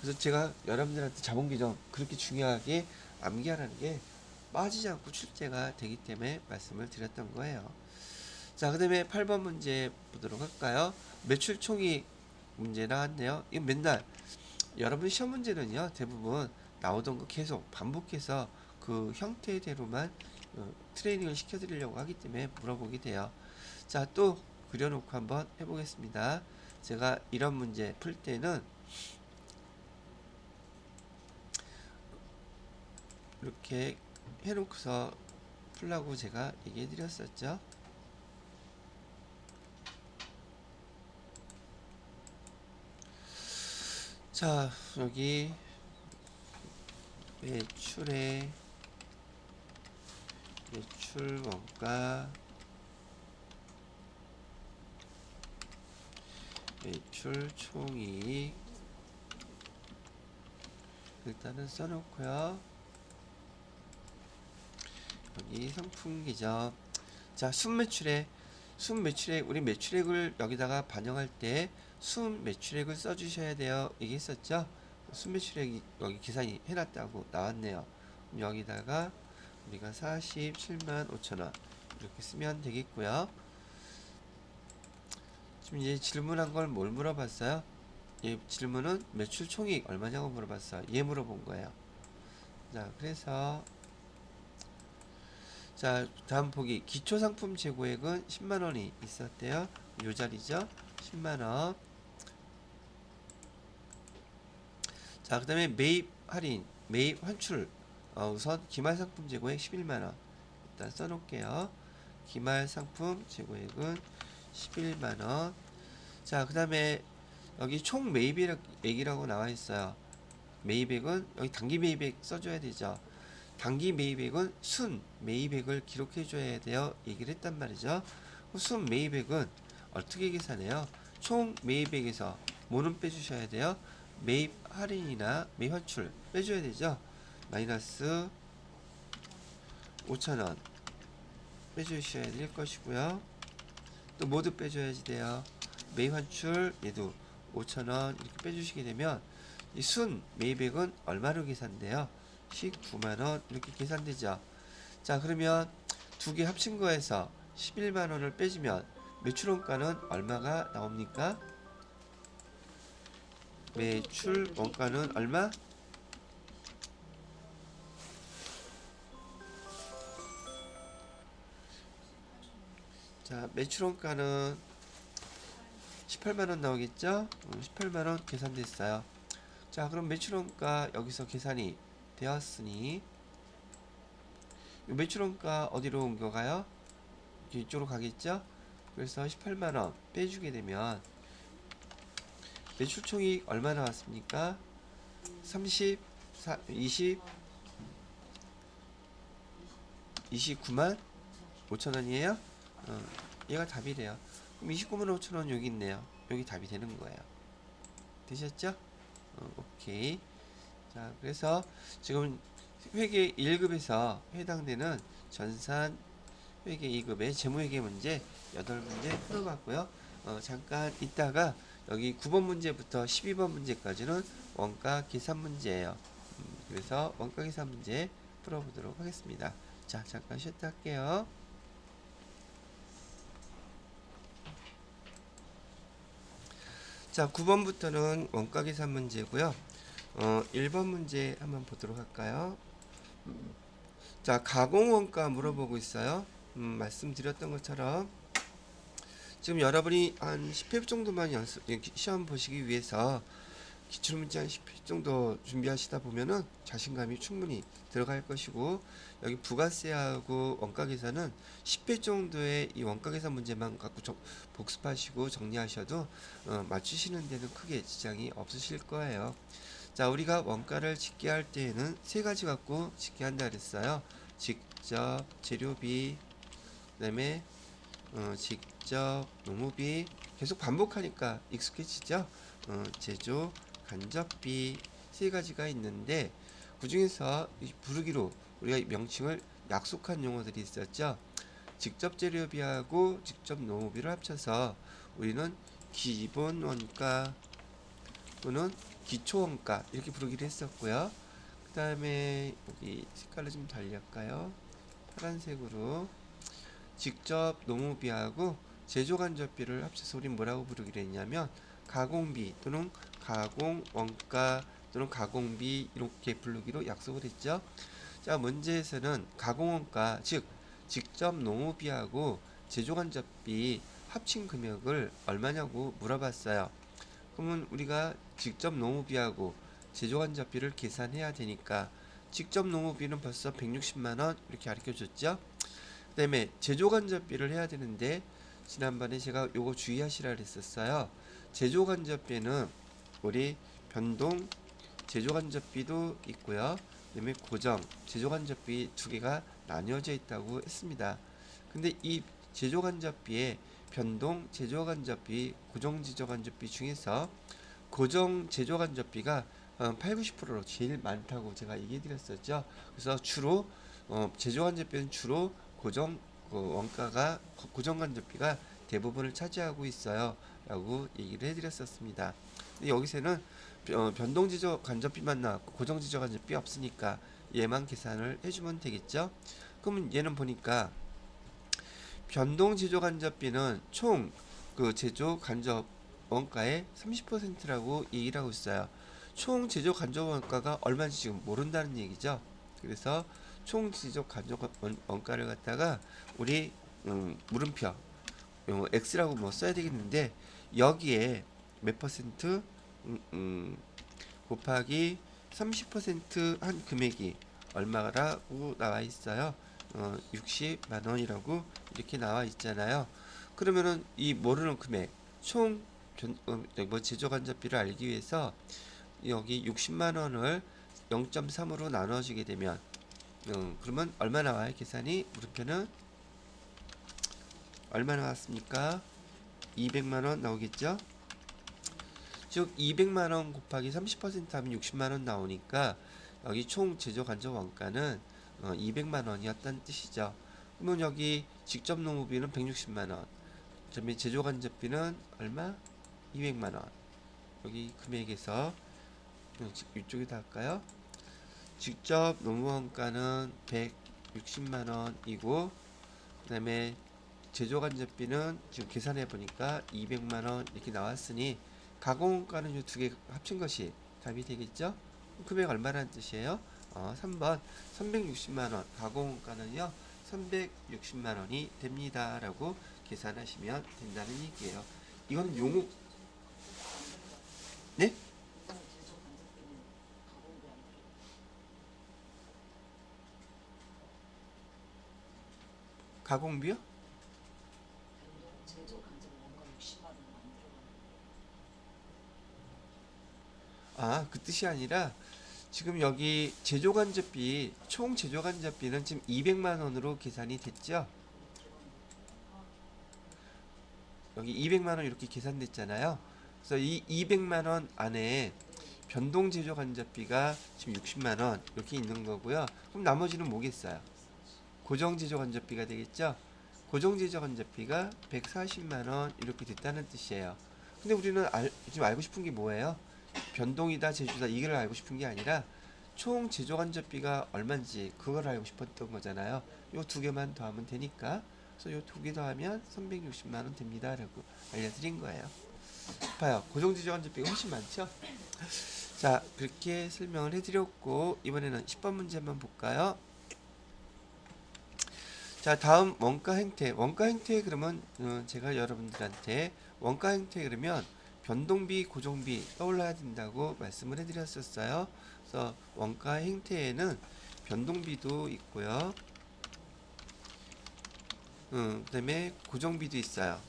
그래서 제가 여러분들한테 자본 규정 그렇게 중요하게 암기하라는 게 빠지지 않고 출제가 되기 때문에 말씀을 드렸던 거예요. 자, 그 다음에 8번 문제 보도록 할까요? 매출 총익 문제 나왔네요. 이거 맨날 여러분 시험 문제는요 대부분 나오던 거 계속 반복해서 그 형태대로만 트레이닝을 시켜드리려고 하기 때문에 물어보게 돼요. 자, 또 그려놓고 한번 해보겠습니다. 제가 이런 문제 풀 때는 이렇게 해놓고서 풀라고 제가 얘기해 드렸었죠. 자, 여기 매출의 매출 원가, 매출 총익 일단은 써놓고요. 여기 상품 계정. 자, 순매출액 우리 매출액을 여기다가 반영할 때 순매출액을 써주셔야 돼요. 얘기했었죠. 순매출액이 여기 계산이 해놨다고 나왔네요. 그럼 여기다가 우리가 47만 5천원 이렇게 쓰면 되겠고요. 지금 이제 질문한 걸 뭘 물어봤어요? 예, 질문은 매출 총익 얼마냐고 물어봤어요. 얘 물어본 거예요. 자, 그래서 자, 다음 보기 기초상품 재고액은 10만원이 있었대요. 요 자리죠. 10만원. 자, 그 다음에 매입 할인, 매입 환출. 우선 기말상품 재고액 11만원 일단 써놓을게요. 기말상품 재고액은 11만원. 자, 그 다음에 여기 총 매입액이라고 나와있어요. 매입액은 여기 단기 매입액 써줘야 되죠. 단기 매입액은 순 매입액을 기록해 줘야 돼요. 얘기를 했단 말이죠. 순 매입액은 어떻게 계산해요? 총 매입액에서 뭐는 빼주셔야 돼요? 매입 할인이나 매입 환출 빼줘야 되죠. 마이너스 5,000원 빼주셔야 될 것이고요. 또 모두 빼줘야지 돼요. 매입 환출 얘도 5,000원 이렇게 빼주시게 되면 이 순 매입액은 얼마로 계산돼요? 19만원 이렇게 계산되죠. 자, 그러면 두 개 합친 거에서 11만원을 빼주면 매출원가는 얼마가 나옵니까? 매출 원가는 얼마? 자, 매출원가는 18만원 나오겠죠? 18만원 계산됐어요. 자, 그럼 매출원가 여기서 계산이 되었으니 매출원가 어디로 옮겨가요? 이쪽으로 가겠죠? 그래서 18만원 빼주게 되면 매출총익 얼마 나왔습니까? 29만 5천원이에요? 얘가 답이래요. 그럼 29만 5천원 여기 있네요. 여기 답이 되는 거예요. 되셨죠? 오케이. 자, 그래서 지금 회계 1급에서 해당되는 전산 회계 2급의 재무회계 문제 8문제 풀어봤고요. 잠깐 이따가 여기 9번 문제부터 12번 문제까지는 원가 계산 문제예요. 그래서 원가 계산 문제 풀어보도록 하겠습니다. 자, 잠깐 쉬었다 할게요. 자, 9번부터는 원가 계산 문제고요. 1번 문제 한번 보도록 할까요? 자, 가공원가 물어보고 있어요. 말씀드렸던 것처럼 지금 여러분이 한 10회 정도만 시험 보시기 위해서 기출문제 한 10회 정도 준비하시다 보면은 자신감이 충분히 들어갈 것이고, 여기 부가세하고 원가계산은 10회 정도의 이 원가계산 문제만 갖고 복습하시고 정리하셔도 맞추시는 데는 크게 지장이 없으실 거예요. 자, 우리가 원가를 짓게 할 때에는 세 가지 갖고 짓게 한다 그랬어요. 직접 재료비, 그다음에 직접 노무비, 계속 반복하니까 익숙해지죠. 제조 간접비 세 가지가 있는데, 그 중에서 부르기로 우리가 명칭을 약속한 용어들이 있었죠. 직접 재료비하고 직접 노무비를 합쳐서 우리는 기본 원가 또는 기초 원가 이렇게 부르기로 했었고요. 그 다음에 여기 색깔을 좀 달리할까요? 파란색으로 직접 노무비하고 제조간접비를 합쳐서 우리 뭐라고 부르기로 했냐면 가공비 또는 가공원가 또는 가공비 이렇게 부르기로 약속을 했죠. 자, 문제에서는 가공원가 즉 직접 노무비하고 제조간접비 합친 금액을 얼마냐고 물어봤어요. 그러면 우리가 직접 노무비하고 제조간접비를 계산해야 되니까 직접 노무비는 벌써 160만원 이렇게 가르쳐줬죠. 그 다음에 제조간접비를 해야 되는데 지난번에 제가 요거 주의하시라 그랬었어요. 제조간접비는 우리 변동 제조간접비도 있고요. 그 다음에 고정 제조간접비 두 개가 나뉘어져 있다고 했습니다. 근데 이 제조간접비의 변동 제조간접비, 고정 제조간접비 중에서 고정 제조간접비가 8, 90%로 제일 많다고 제가 얘기해 드렸었죠. 그래서 주로 제조간접비는 주로 고정 원가가 고정간접비가 대부분을 차지하고 있어요 라고 얘기를 해드렸었습니다. 근데 여기서는 변동지저간접비만 나왔고 고정지저간접비 없으니까 얘만 계산을 해주면 되겠죠. 그러면 얘는 보니까 변동지저간접비는 총 그 제조간접 원가의 30%라고 얘기를 하고 있어요. 총 제조간접 원가가 얼마인지 지금 모른다는 얘기죠. 그래서 총 지적 간접 원가를 갖다가 우리 물음표 x라고 뭐 써야 되겠는데, 여기에 몇 퍼센트 곱하기 30% 한 금액이 얼마라고 나와 있어요. 60만 원이라고 이렇게 나와 있잖아요. 그러면은 이 모르는 금액 총 제조간접비를 알기 위해서 여기 60만 원을 0.3으로 나눠주게 되면 그러면 얼마 나와요? 계산이 물음표는 얼마 나왔습니까? 200만원 나오겠죠? 즉 200만원 곱하기 30% 하면 60만원 나오니까 여기 총 제조간접 원가는 200만원이었다는 뜻이죠. 그러면 여기 직접 노무비는 160만원, 그다음에 제조간접비는 얼마? 200만원. 여기 금액에서 이쪽에다 할까요? 직접 노무원가는 160만원이고, 그 다음에 제조간접비는 지금 계산해 보니까 200만원 이렇게 나왔으니 가공원가는 이 두 개 합친 것이 답이 되겠죠? 금액 얼마라는 뜻이에요? 3번 360만원, 가공원가는요 360만원이 됩니다 라고 계산하시면 된다는 얘기예요. 이건 용어. 네? 가공비요? 그 뜻이 아니라 지금 여기 제조간접비 총 제조간접비는 지금 200만 원으로 계산이 됐죠. 여기 200만 원 이렇게 계산됐잖아요. 그래서 이 200만 원 안에 변동 제조간접비가 지금 60만 원 이렇게 있는 거고요. 그럼 나머지는 뭐겠어요? 고정 제조간접비가 되겠죠. 고정 제조간접비가 140만 원 이렇게 됐다는 뜻이에요. 근데 우리는 지금 알고 싶은 게 뭐예요? 변동이다 제조다 이걸 알고 싶은 게 아니라 총 제조간접비가 얼마인지 그걸 알고 싶었던 거잖아요. 요 두 개만 더하면 되니까, 그래서 요 두 개 더하면 360만 원 됩니다 라고 알려드린 거예요. 봐요, 고정 제조간접비가 훨씬 많죠. 자, 그렇게 설명을 해드렸고 이번에는 10번 문제 한번 볼까요? 자, 다음 원가 행태. 원가 행태 그러면 제가 여러분들한테 원가 행태 그러면 변동비, 고정비 떠올라야 된다고 말씀을 해드렸었어요. 그래서 원가 행태에는 변동비도 있고요. 그다음에 고정비도 있어요.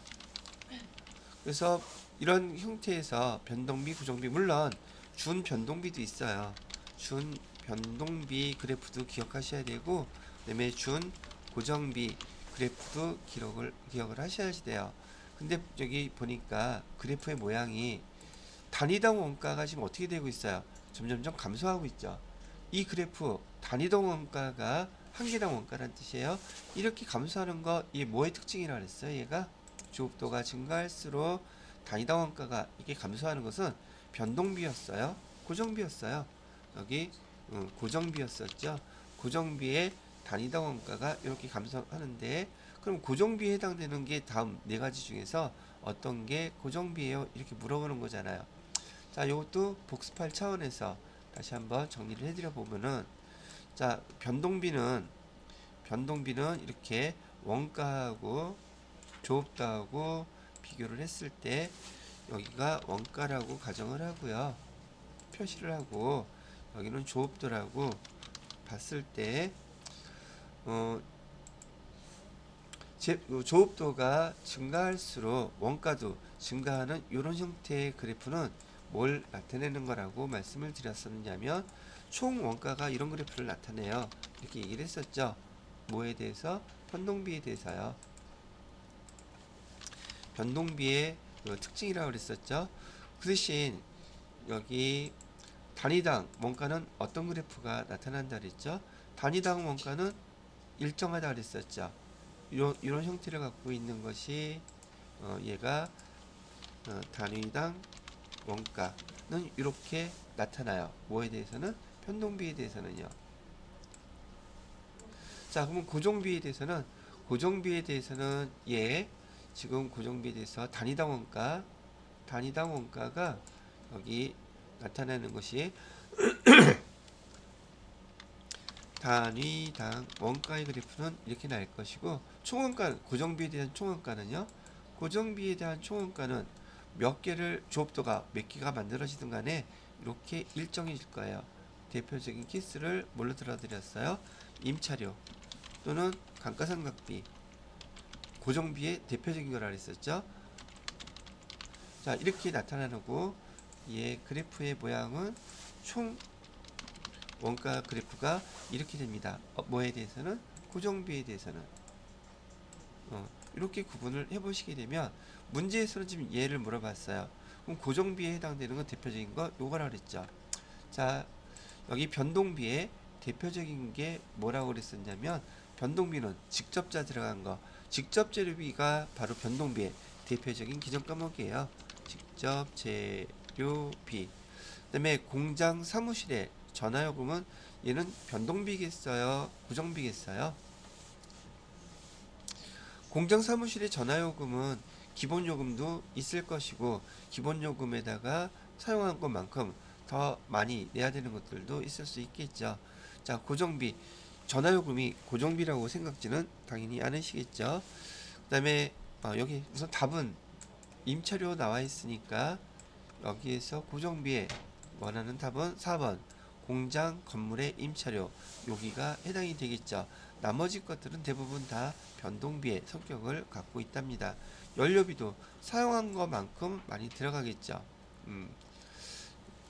그래서 이런 형태에서 변동비, 고정비 물론 준 변동비도 있어요. 준 변동비 그래프도 기억하셔야 되고 그다음에 준 고정비 그래프도 기억을 하셔야 돼요. 근데 여기 보니까 그래프의 모양이 단위당 원가가 지금 어떻게 되고 있어요? 점점점 감소하고 있죠. 이 그래프 단위당 원가가 한 개당 원가란 뜻이에요. 이렇게 감소하는 거 이게 뭐의 특징이라 그랬어요? 얘가 조업도가 증가할수록 단위당 원가가 이게 감소하는 것은 변동비였어요. 고정비였어요. 여기 고정비였었죠. 고정비의 단위당 원가가 이렇게 감소하는데 그럼 고정비에 해당되는 게 다음 네 가지 중에서 어떤 게 고정비예요? 이렇게 물어보는 거잖아요. 자, 이것도 복습할 차원에서 다시 한번 정리를 해드려 보면은 자, 변동비는 이렇게 원가하고 조업도하고 비교를 했을 때 여기가 원가라고 가정을 하고요. 표시를 하고 여기는 조업도라고 봤을 때 조업도가 증가할수록 원가도 증가하는 이런 형태의 그래프는 뭘 나타내는 거라고 말씀을 드렸었냐면 총 원가가 이런 그래프를 나타내요. 이렇게 얘기를 했었죠. 뭐에 대해서? 변동비에 대해서요. 변동비의 특징이라고 그랬었죠. 그 대신 여기 단위당 원가는 어떤 그래프가 나타난다 그랬죠? 단위당 원가는 일정하다 그랬었죠. 이런 형태를 갖고 있는 것이 얘가 단위당 원가는 이렇게 나타나요. 뭐에 대해서는? 변동비에 대해서는요. 자, 그러면 고정비에 대해서는 지금 고정비에 대해서 단위당 원가가 여기 나타나는 것이 단위당 원가의 그래프는 이렇게 날 것이고 총원가 고정비에 대한 총원가는요. 고정비에 대한 총원가는 몇 개를 조업도가 몇 개가 만들어지든 간에 이렇게 일정해질 거예요. 대표적인 케이스를 뭘로 들어드렸어요? 임차료 또는 감가상각비 고정비의 대표적인 거라 그랬었죠. 자, 이렇게 나타나고 얘 그래프의 모양은 총 원가 그래프가 이렇게 됩니다. 뭐에 대해서는? 고정비에 대해서는 이렇게 구분을 해보시게 되면 문제에서는 지금 얘를 물어봤어요. 그럼 고정비에 해당되는 건 대표적인 거 요거라 그랬죠. 자, 여기 변동비에 대표적인 게 뭐라고 그랬었냐면 변동비는 직접자 들어간 거 직접 재료비가 바로 변동비의 대표적인 기존 과목이에요. 직접 재료비 그 다음에 공장 사무실에 전화요금은 얘는 변동비겠어요? 고정비겠어요? 공장 사무실의 전화요금은 기본요금도 있을 것이고 기본요금에다가 사용한 것만큼 더 많이 내야 되는 것들도 있을 수 있겠죠. 자, 고정비 전화요금이 고정비라고 생각지는 당연히 않으시겠죠. 그 다음에 여기 우선 답은 임차료 나와 있으니까 여기에서 고정비에 원하는 답은 4번 공장 건물의 임차료 여기가 해당이 되겠죠. 나머지 것들은 대부분 다 변동비의 성격을 갖고 있답니다. 연료비도 사용한 것만큼 많이 들어가겠죠.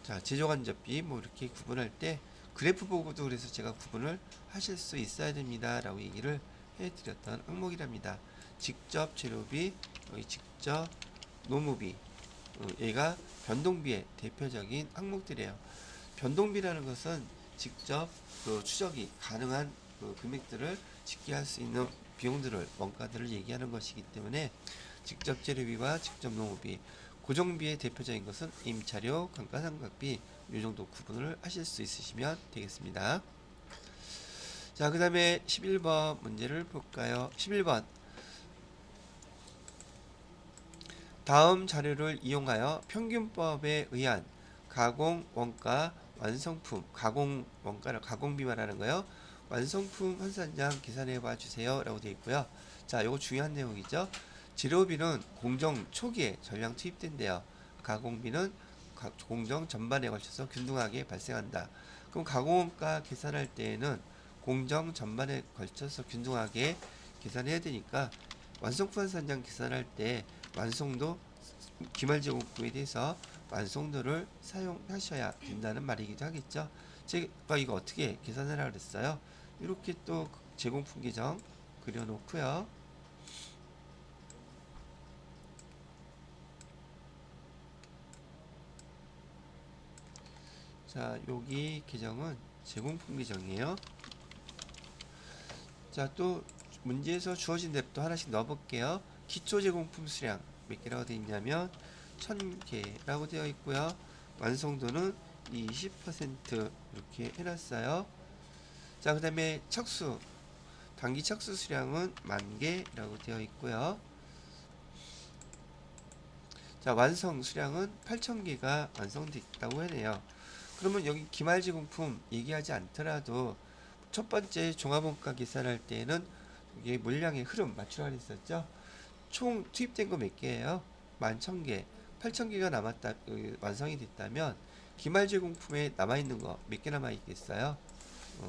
자, 제조간접비 뭐 이렇게 구분할 때 그래프 보고도 그래서 제가 구분을 하실 수 있어야 됩니다 라고 얘기를 해드렸던 항목이랍니다. 직접 재료비 여기 직접 노무비 얘가 변동비의 대표적인 항목들이에요. 변동비라는 것은 직접 추적이 가능한 금액들을 집계할 수 있는 비용들을 원가들을 얘기하는 것이기 때문에 직접 재료비와 직접 노무비 고정비의 대표적인 것은 임차료, 감가상각비 이 정도 구분을 하실 수 있으시면 되겠습니다. 자, 그 다음에 11번 문제를 볼까요? 11번 다음 자료를 이용하여 평균법에 의한 가공 원가 완성품 가공 원가를 가공비 말하는 거요. 완성품 환산량 계산해 봐 주세요 라고 되어 있고요. 자, 요거 중요한 내용이죠. 재료비는 공정 초기에 전량 투입된대요. 가공비는 공정 전반에 걸쳐서 균등하게 발생한다. 그럼 가공원가 계산할 때에는 공정 전반에 걸쳐서 균등하게 계산해야 되니까 완성품 환산량 계산할 때 완성도 기말제공품에 대해서 완성도를 사용하셔야 된다는 말이기도 하겠죠. 제가 이거 어떻게 계산을 하라 그랬어요? 이렇게 또 제공품 계정 그려놓고요. 자, 여기 계정은 제공품 계정이에요. 자, 또 문제에서 주어진 대로 또 하나씩 넣어볼게요. 기초 제공품 수량 몇 개라고 되어 있냐면 1000개라고 되어 있고요. 완성도는 20% 이렇게 해놨어요. 자, 그 다음에 착수 단기 착수 수량은 10,000개라고 되어 있고요. 자, 완성 수량은 8,000개가 완성됐다고 하네요. 그러면 여기 기말 제공품 얘기하지 않더라도 첫 번째 종합원가 계산할 때는 이게 물량의 흐름 맞추라 그랬었죠. 총 투입된 거 몇 개예요? 11,000개, 8,000개가 남았다 완성이 됐다면 기말 제공품에 남아 있는 거 몇 개 남아 있겠어요?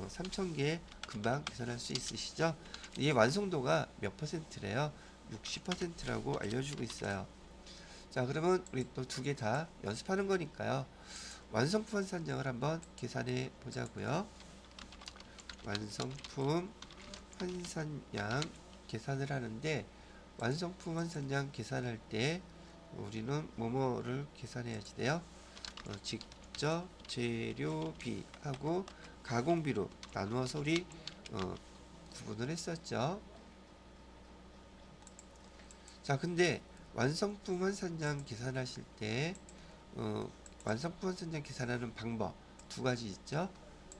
3,000개 금방 계산할 수 있으시죠? 이 완성도가 몇 퍼센트래요? 60%라고 알려주고 있어요. 자, 그러면 우리 또 두 개 다 연습하는 거니까요. 완성품 환산량을 한번 계산해 보자고요. 완성품 환산량 계산을 하는데 완성품 환산량 계산할 때 우리는 뭐뭐를 계산해야지 돼요. 직접 재료비하고 가공비로 나누어서 우리 구분을 했었죠. 자, 근데 완성품 환산량 계산하실 때 완성품 환산량 계산하는 방법 두 가지 있죠.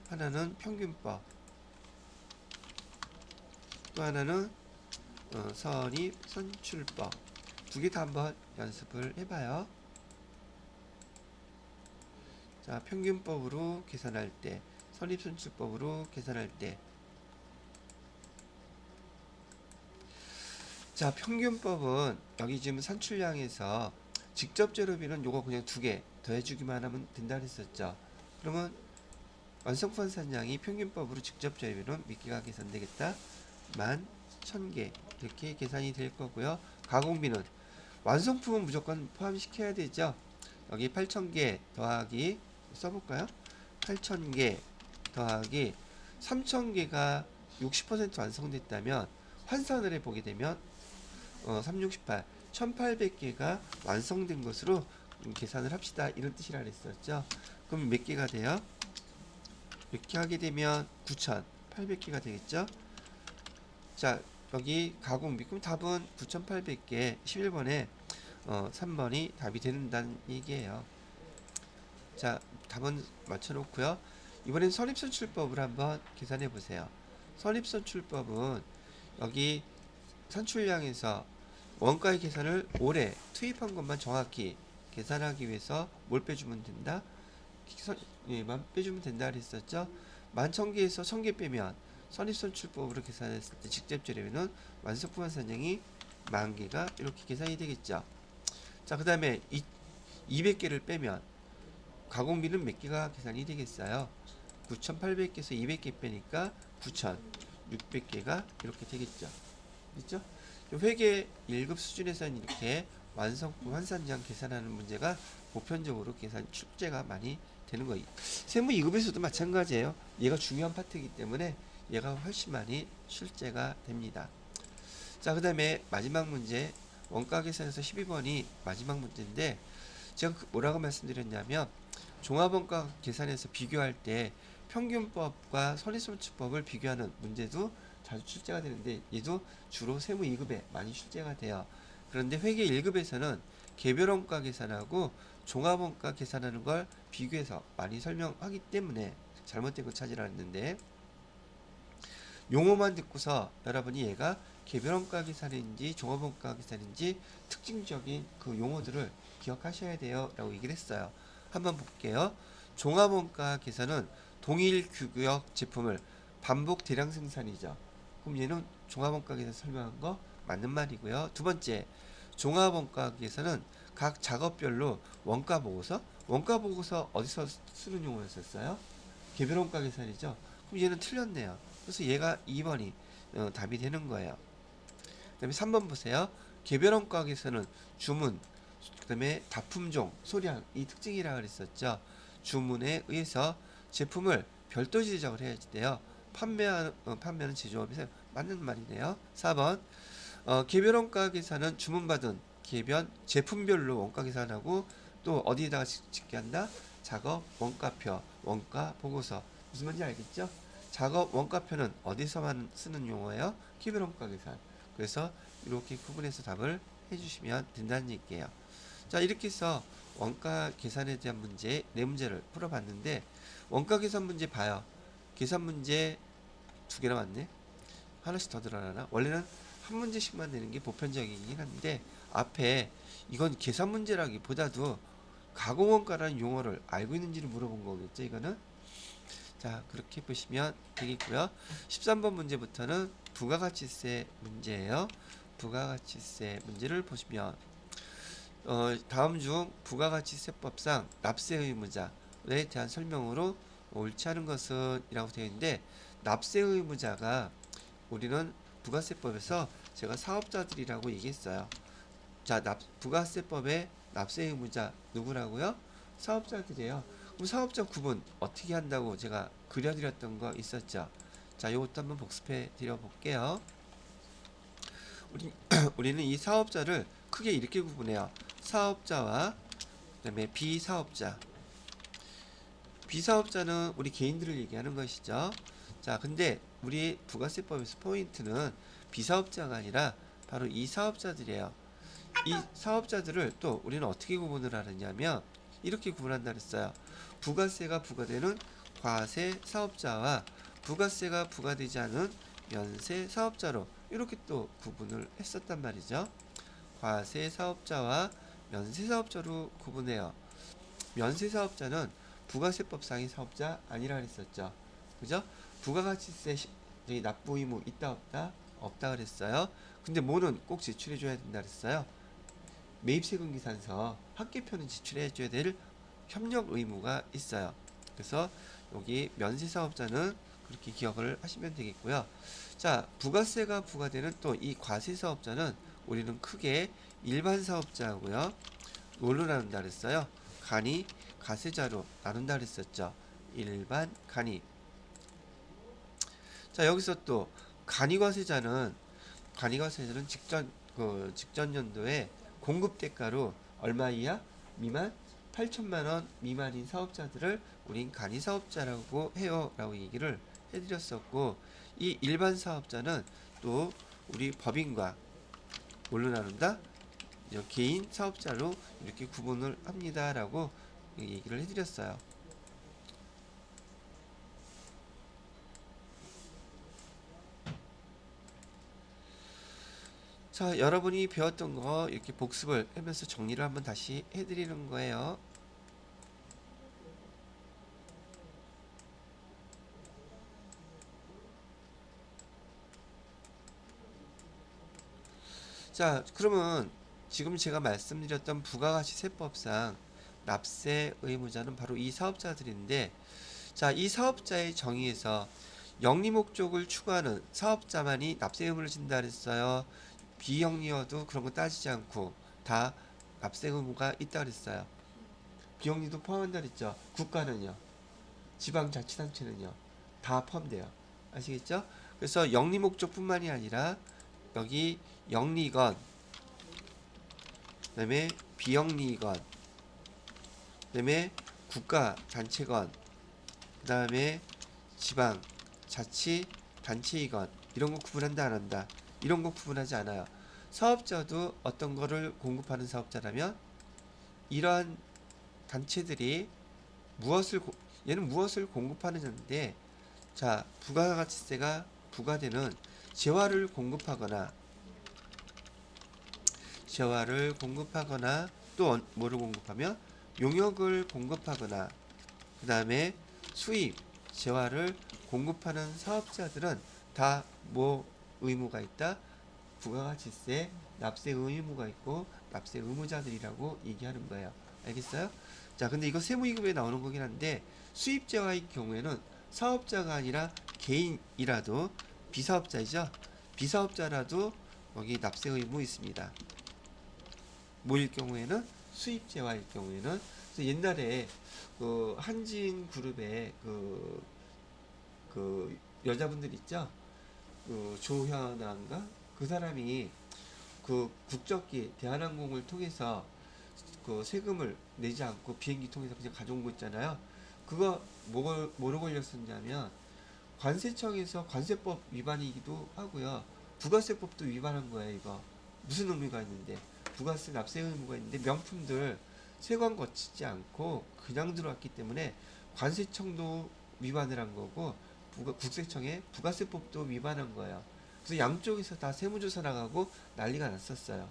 하나는 평균법, 또 하나는 선입 선출법. 두 개 다 한번 연습을 해봐요. 자, 평균법으로 계산할 때, 선입 선출법으로 계산할 때. 자, 평균법은 여기 지금 산출량에서 직접 재료비는 요거 그냥 두 개 더해주기만 하면 된다 그랬었죠. 그러면 완성품 환산량이 평균법으로 직접 재료비는 몇 개가 계산되겠다? 11,000개 이렇게 계산이 될 거고요. 가공비는 완성품은 무조건 포함시켜야 되죠. 여기 8,000개 더하기 써볼까요? 8,000개 더하기 3,000개가 60% 완성됐다면 환산을 해보게 되면 368, 1800개가 완성된 것으로 계산을 합시다. 이런 뜻이라 그랬었죠. 그럼 몇 개가 돼요? 이렇게 하게 되면 9,800개가 되겠죠. 자, 여기 가공비 그럼 답은 9,800개 11번에 3번이 답이 된다는 얘기예요. 자, 답은 맞춰놓고요. 이번엔 선입선출법을 한번 계산해 보세요. 선입선출법은 여기 산출량에서 원가의 계산을 올해 투입한 것만 정확히 계산하기 위해서 뭘 빼주면 된다? 만 빼주면 된다 그랬었죠. 11,000개에서 1,000개 빼면 선입선출법으로 계산했을 때 직접 재료비는 완성품 환산량이 10,000개가 이렇게 계산이 되겠죠. 자, 그 다음에 200개를 빼면 가공비는 몇 개가 계산이 되겠어요? 9,800개에서 200개 빼니까 9,600개가 이렇게 되겠죠. 그렇죠? 회계 1급 수준에서는 이렇게 완성품 환산량 계산하는 문제가 보편적으로 계산 출제가 많이 되는 거예요. 세무 2급에서도 마찬가지예요. 얘가 중요한 파트이기 때문에 얘가 훨씬 많이 출제가 됩니다. 자, 그 다음에 마지막 문제 원가 계산에서 12번이 마지막 문제인데 제가 뭐라고 말씀드렸냐면 종합원가 계산에서 비교할 때 평균법과 선입선출법을 비교하는 문제도 자주 출제가 되는데 얘도 주로 세무 2급에 많이 출제가 돼요. 그런데 회계 1급에서는 개별원가 계산하고 종합원가 계산하는 걸 비교해서 많이 설명하기 때문에 잘못된 거 찾으라 했는데 용어만 듣고서 여러분이 얘가 개별원가 계산인지 종합원가 계산인지 특징적인 그 용어들을 기억하셔야 돼요 라고 얘기를 했어요. 한번 볼게요. 종합원가 계산은 동일 규격 제품을 반복 대량 생산이죠. 그럼 얘는 종합원가 계산 설명한 거 맞는 말이고요. 두 번째, 종합원가 계산은 각 작업별로 원가 보고서, 원가 보고서 어디서 쓰는 용어였었어요? 개별원가 계산이죠. 그럼 얘는 틀렸네요. 그래서 얘가 2번이 답이 되는 거예요. 그 다음에 3번 보세요. 개별원가 계산은 주문, 그 다음에 다품종, 소량, 이 특징이라 그랬었죠. 주문에 의해서 제품을 별도 지정을 해야 돼요. 판매는 제조업에서 맞는 말이네요. 4번, 개별 원가 계산은 주문받은 개별 제품별로 원가 계산하고 또 어디에다가 짓게 한다? 작업 원가표, 원가 보고서. 무슨 말인지 알겠죠? 작업 원가표는 어디서만 쓰는 용어예요? 개별 원가 계산. 그래서 이렇게 구분해서 답을 해주시면 된다는 얘기예요. 자, 이렇게 해서 원가 계산에 대한 문제, 네 문제를 풀어봤는데, 원가 계산 문제 봐요. 계산 문제 두 개나 왔네. 하나씩 더 들어가나? 원래는 한 문제씩만 내는 게 보편적이긴 한데, 앞에 이건 계산 문제라기보다도 가공원가라는 용어를 알고 있는지를 물어본 거겠죠, 이거는? 자, 그렇게 보시면 되겠고요. 13번 문제부터는 부가가치세 문제예요. 부가가치세 문제를 보시면 다음 중 부가가치세법상 납세 의무자에 대한 설명으로 옳지 않은 것은 이라고 되어 있는데, 납세 의무자가 우리는 부가세법에서 제가 사업자들이라고 얘기했어요. 자, 부가세법의 납세 의무자 누구라고요? 사업자들이에요. 그럼 사업자 구분 어떻게 한다고 제가 그려드렸던 거 있었죠. 자, 이것도 한번 복습해 드려 볼게요. 우리는 이 사업자를 크게 이렇게 구분해요. 사업자와 그다음에 비사업자. 비사업자는 우리 개인들을 얘기하는 것이죠. 자, 근데 우리 부가세법에서 포인트는 비사업자가 아니라 바로 이 사업자들이에요. 이 사업자들을 또 우리는 어떻게 구분을 하느냐면 이렇게 구분한다 그랬어요. 부가세가 부과되는 과세 사업자와 부가세가 부과되지 않은 면세 사업자로 이렇게 또 구분을 했었단 말이죠. 과세 사업자와 면세 사업자로 구분해요. 면세 사업자는 부가세법상의 사업자 아니라 그랬었죠. 그죠? 부가가치세 납부 의무 있다 없다? 없다 그랬어요. 근데 뭐는 꼭 제출해 줘야 된다 그랬어요. 매입세금 계산서 합계표는 지출해 줘야 될 협력 의무가 있어요. 그래서 여기 면세 사업자는 그렇게 기억을 하시면 되겠고요. 자, 부가세가 부과되는 또 이 과세 사업자는 우리는 크게 일반 사업자고요. 뭘로 나눈다 그랬어요? 간이 가세자로 나눈다 그랬었죠. 일반 간이. 자, 여기서 또 간이과세자는 직전 연도에 공급 대가로 얼마 이하? 미만 8천만 원 미만인 사업자들을 우린 간이 사업자라고 해요라고 얘기를 해드렸었고, 이 일반 사업자는 또 우리 법인과 뭘로 나눈다? 개인 사업자로 이렇게 구분을 합니다라고 얘기를 해드렸어요. 자, 여러분이 배웠던 거 이렇게 복습을 하면서 정리를 한번 다시 해드리는 거예요. 자, 그러면 지금 제가 말씀드렸던 부가가치세법상 납세 의무자는 바로 이 사업자들인데, 자, 이 사업자의 정의에서 영리 목적을 추구하는 사업자만이 납세 의무를 진다 그랬어요. 비영리여도 그런 거 따지지 않고 다 납세 의무가 있다 그랬어요. 비영리도 포함한다 그랬죠. 국가는요, 지방자치단체는요, 다 포함돼요. 아시겠죠? 그래서 영리 목적뿐만이 아니라 여기 영리건, 그다음에 비영리건, 그다음에 국가 단체건, 그다음에 지방 자치 단체이건 이런 거 구분한다 안 한다? 이런 거 구분하지 않아요. 사업자도 어떤 거를 공급하는 사업자라면 이러한 단체들이 얘는 무엇을 공급하느냐인데, 자, 부가가치세가 부과되는 재화를 공급하거나 또 뭐를 공급하면 용역을 공급하거나 그 다음에 수입, 재화를 공급하는 사업자들은 다 뭐 의무가 있다? 부가가치세 납세 의무가 있고 납세 의무자들이라고 얘기하는 거예요. 알겠어요? 자, 근데 이거 세무이금에 나오는 거긴 한데 수입재화의 경우에는 사업자가 아니라 개인이라도 비사업자이죠. 비사업자라도 여기 납세 의무 있습니다. 뭐일 경우에는 수입재화일 경우에는 그래서 옛날에 그 한진 그룹의 그 여자분들 있죠. 그 조현아인가 그 사람이 그 국적기 대한항공을 통해서 그 세금을 내지 않고 비행기 통해서 그냥 가져온 거 있잖아요. 그거 뭐로 걸렸었냐면 관세청에서 관세법 위반이기도 하고요. 부가세법도 위반한 거예요. 이거 무슨 의미가 있는데 부가세 납세 의무가 있는데 명품들 세관 거치지 않고 그냥 들어왔기 때문에 관세청도 위반을 한 거고 국세청에 부가세법도 위반한 거예요. 그래서 양쪽에서 다 세무조사 나가고 난리가 났었어요.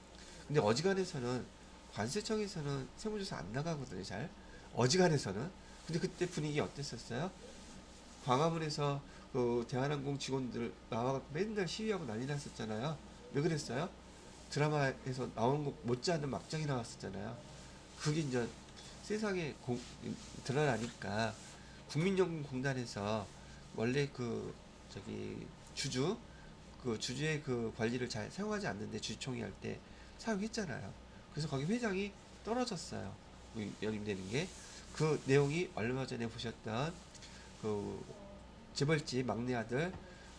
근데 어지간해서는 관세청에서는 세무조사 안 나가거든요. 잘 어지간해서는. 근데 그때 분위기 어땠었어요? 광화문에서 그 대한항공 직원들 나와서 맨날 시위하고 난리 났었잖아요. 왜 그랬어요? 드라마에서 나오는 거 못지않은 막장이 나왔었잖아요. 그게 이제 세상에 드러나니까 국민연금공단에서 원래 그 저기 주주의 그 관리를 잘 사용하지 않는데 주주총회 할 때 사용했잖아요. 그래서 거기 회장이 떨어졌어요. 연임되는 게. 그 내용이 얼마 전에 보셨던 그 재벌집 막내 아들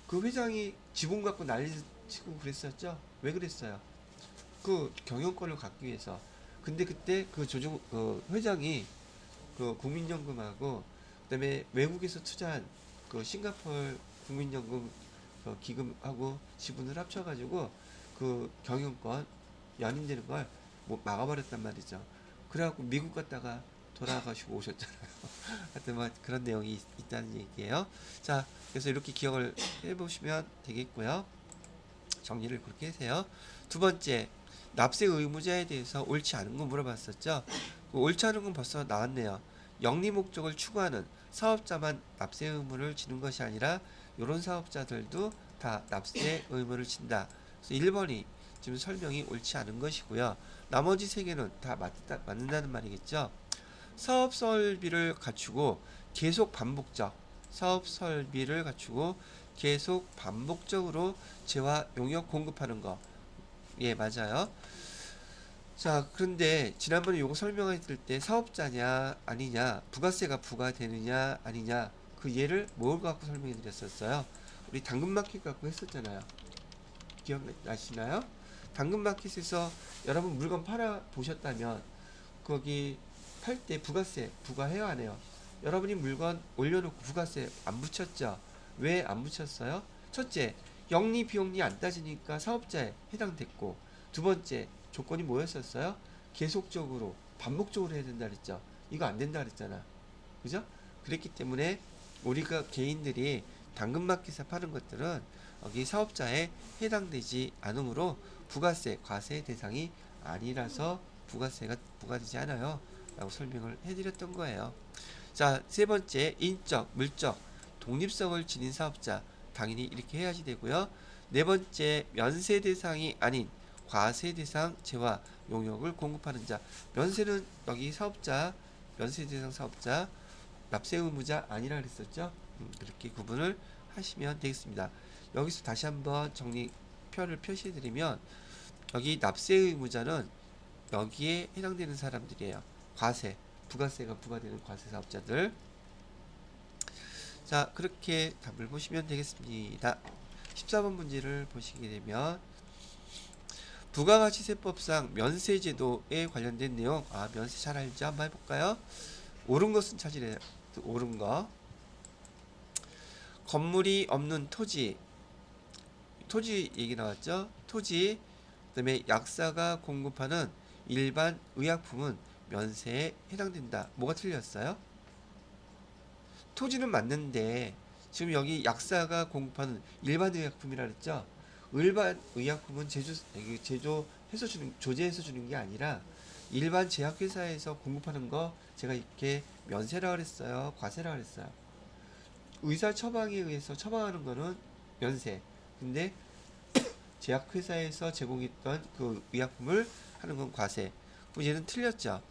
그 회장이 지분 갖고 난리 치고 그랬었죠. 왜 그랬어요? 그 경영권을 갖기 위해서. 근데 그때 그 조정 그 회장이 그 국민연금하고 그다음에 외국에서 투자한 그 싱가포르 국민연금 그 기금하고 지분을 합쳐가지고 그 경영권 연임되는 걸 뭐 막아버렸단 말이죠. 그래갖고 미국 갔다가 돌아가시고 오셨잖아요. 하여튼 뭐 그런 내용이 있다는 얘기예요. 자, 그래서 이렇게 기억을 해보시면 되겠고요. 정리를 그렇게 하세요. 두 번째, 납세 의무자에 대해서 옳지 않은 거 물어봤었죠. 그 옳지 않은 건 벌써 나왔네요. 영리 목적을 추구하는 사업자만 납세 의무를 지는 것이 아니라 이런 사업자들도 다 납세 의무를 진다. 그래서 1번이 지금 설명이 옳지 않은 것이고요. 나머지 세 개는 다 맞는다는 말이겠죠. 사업 설비를 갖추고 계속 반복적 사업 설비를 갖추고 계속 반복적으로 재화 용역 공급하는 거. 예, 맞아요. 자, 그런데 지난번에 요거 설명했을 때 사업자냐 아니냐 부가세가 부과되느냐 아니냐 그 예를 뭘 갖고 설명해 드렸었어요. 우리 당근마켓 갖고 했었잖아요. 기억나시나요? 당근마켓에서 여러분 물건 팔아 보셨다면 거기 팔 때 부가세 부과해요 안 해요? 여러분이 물건 올려놓고 부가세 안 붙였죠? 왜 안 붙였어요? 첫째, 영리 비용리 안 따지니까 사업자에 해당됐고, 두 번째 조건이 뭐였었어요? 계속적으로 반복적으로 해야 된다 그랬죠. 이거 안 된다 그랬잖아. 그죠? 그랬기 때문에 우리가 개인들이 당근마켓에서 파는 것들은 여기 사업자에 해당되지 않으므로 부가세 과세 대상이 아니라서 부가세가 부과되지 않아요 라고 설명을 해드렸던 거예요. 자, 세 번째, 인적, 물적, 독립성을 지닌 사업자 당연히 이렇게 해야지 되고요. 네 번째, 면세 대상이 아닌 과세 대상 재화 용역을 공급하는 자. 면세는 여기 사업자, 면세 대상 사업자, 납세 의무자 아니라 그랬었죠. 그렇게 구분을 하시면 되겠습니다. 여기서 다시 한번 정리표를 표시해드리면 여기 납세 의무자는 여기에 해당되는 사람들이에요. 과세, 부가세가 부과되는 과세 사업자들. 자, 그렇게 답을 보시면 되겠습니다. 14번 문제를 보시게 되면 부가가치세법상 면세제도에 관련된 내용, 면세 잘 알죠? 한번 해볼까요? 옳은 것은 찾으래요. 옳은 거. 건물이 없는 토지 얘기 나왔죠? 토지, 그 다음에 약사가 공급하는 일반 의약품은 면세에 해당된다. 뭐가 틀렸어요? 토지는 맞는데 지금 여기 약사가 공급하는 일반 의약품이라 그랬죠? 일반 의약품은 제조해서 주는, 조제해서 주는 게 아니라 일반 제약회사에서 공급하는 거 제가 이렇게 면세라 그랬어요, 과세라 그랬어요. 의사 처방에 의해서 처방하는 거는 면세. 근데 제약회사에서 제공했던 그 의약품을 하는 건 과세. 그럼 얘는 틀렸죠.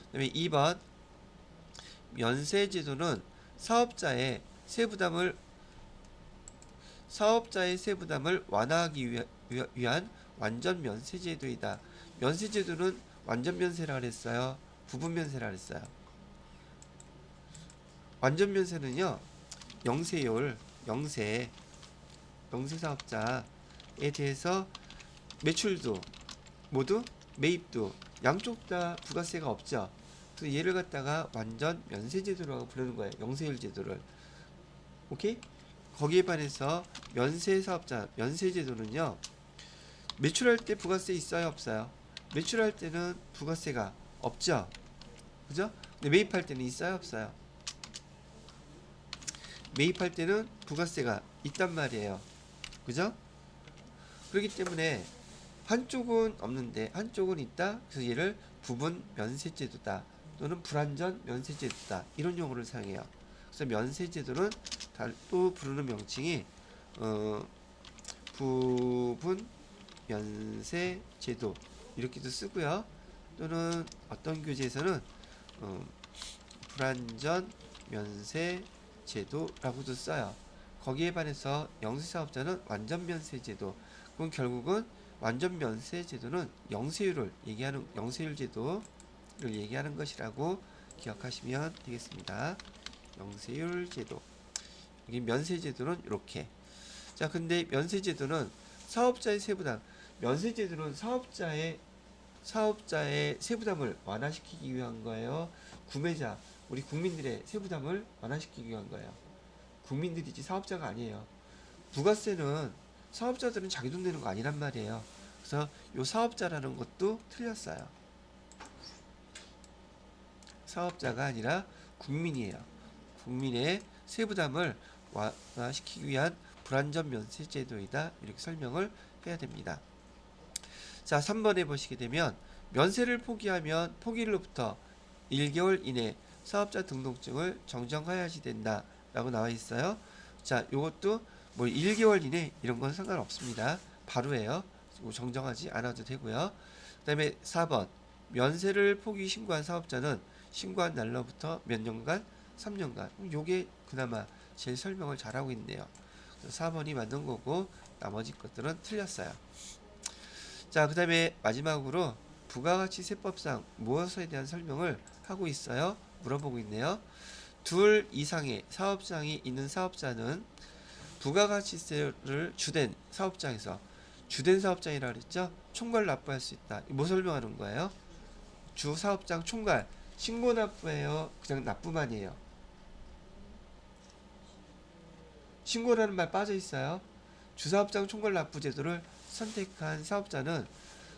그다음에 2번 면세제도는 사업자의 세부담을 완화하기 위한 완전 면세제도이다. 면세제도는 완전 면세라 그랬어요, 부분 면세라 그랬어요. 완전 면세는요, 영세율, 영세 사업자에 대해서 매출도 모두 매입도 양쪽 다 부가세가 없죠. 그래서 얘를 갖다가 완전 면세제도라고 부르는 거예요. 영세율 제도를. 오케이? 거기에 반해서 면세제도는요, 매출할 때 부가세 있어요, 없어요? 매출할 때는 부가세가 없죠. 그죠? 근데 매입할 때는 있어요, 없어요? 매입할 때는 부가세가 있단 말이에요. 그죠? 그렇기 때문에 한쪽은 없는데 한쪽은 있다. 그래서 얘를 부분 면세제도다 또는 불완전 면세제도다 이런 용어를 사용해요. 그래서 면세제도는 또 부르는 명칭이 부분 면세제도 이렇게도 쓰고요. 또는 어떤 교재에서는 불완전 면세제도라고도 써요. 거기에 반해서 영세사업자는 완전 면세제도. 그럼 결국은 완전 면세제도는 영세율 제도를 얘기하는 것이라고 기억하시면 되겠습니다. 영세율 제도. 여기 면세제도는 이렇게. 자, 근데 면세제도는 사업자의 세부담. 면세제도는 사업자의 세부담을 완화시키기 위한 거예요. 구매자, 우리 국민들의 세부담을 완화시키기 위한 거예요. 국민들이지 사업자가 아니에요. 부가세는 사업자들은 자기 돈 내는 거 아니란 말이에요. 그래서 요 사업자라는 것도 틀렸어요. 사업자가 아니라 국민이에요. 국민의 세부담을 완화시키기 위한 불완전 면세제도이다. 이렇게 설명을 해야 됩니다. 자, 3번에 보시게 되면 면세를 포기하면 포기일로부터 1개월 이내 사업자 등록증을 정정해야지 된다 라고 나와 있어요. 자, 요것도 뭐 1개월 이내 이런 건 상관없습니다. 바로예요. 정정하지 않아도 되고요. 그 다음에 4번 면세를 포기 신고한 사업자는 신고한 날로부터 몇 년간? 3년간. 요게 그나마 제일 설명을 잘하고 있네요. 4번이 맞는 거고 나머지 것들은 틀렸어요. 자, 그 다음에 마지막으로 부가가치세법상 무엇에 대한 설명을 하고 있어요? 물어보고 있네요. 둘 이상의 사업장이 있는 사업자는 부가가치세를 주된 사업장이라 그랬죠? 총괄 납부할 수 있다. 뭐 설명하는 거예요? 주 사업장 총괄 신고 납부예요, 그냥 납부만이에요? 신고라는 말 빠져 있어요. 주사업장 총괄 납부 제도를 선택한 사업자는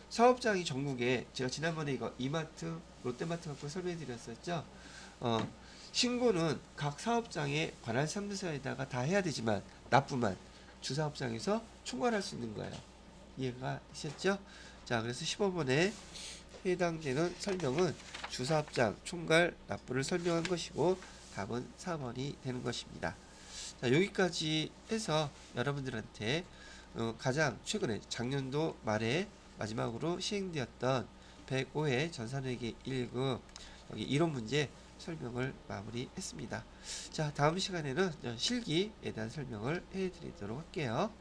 사업장이 전국에, 제가 지난번에 이거 이마트, 롯데마트 갖고 설명해 드렸었죠. 신고는 각 사업장의 관할 사무소에다가 다 해야 되지만 납부만 주사업장에서 총괄할 수 있는 거예요. 이해가 되셨죠? 자, 그래서 15번에 해당되는 설명은 주사업장 총괄 납부를 설명한 것이고 답은 4번이 되는 것입니다. 자, 여기까지 해서 여러분들한테 가장 최근에 작년도 말에 마지막으로 시행되었던 105회 전산회계 1급 여기 이론 문제 설명을 마무리했습니다. 자, 다음 시간에는 실기에 대한 설명을 해드리도록 할게요.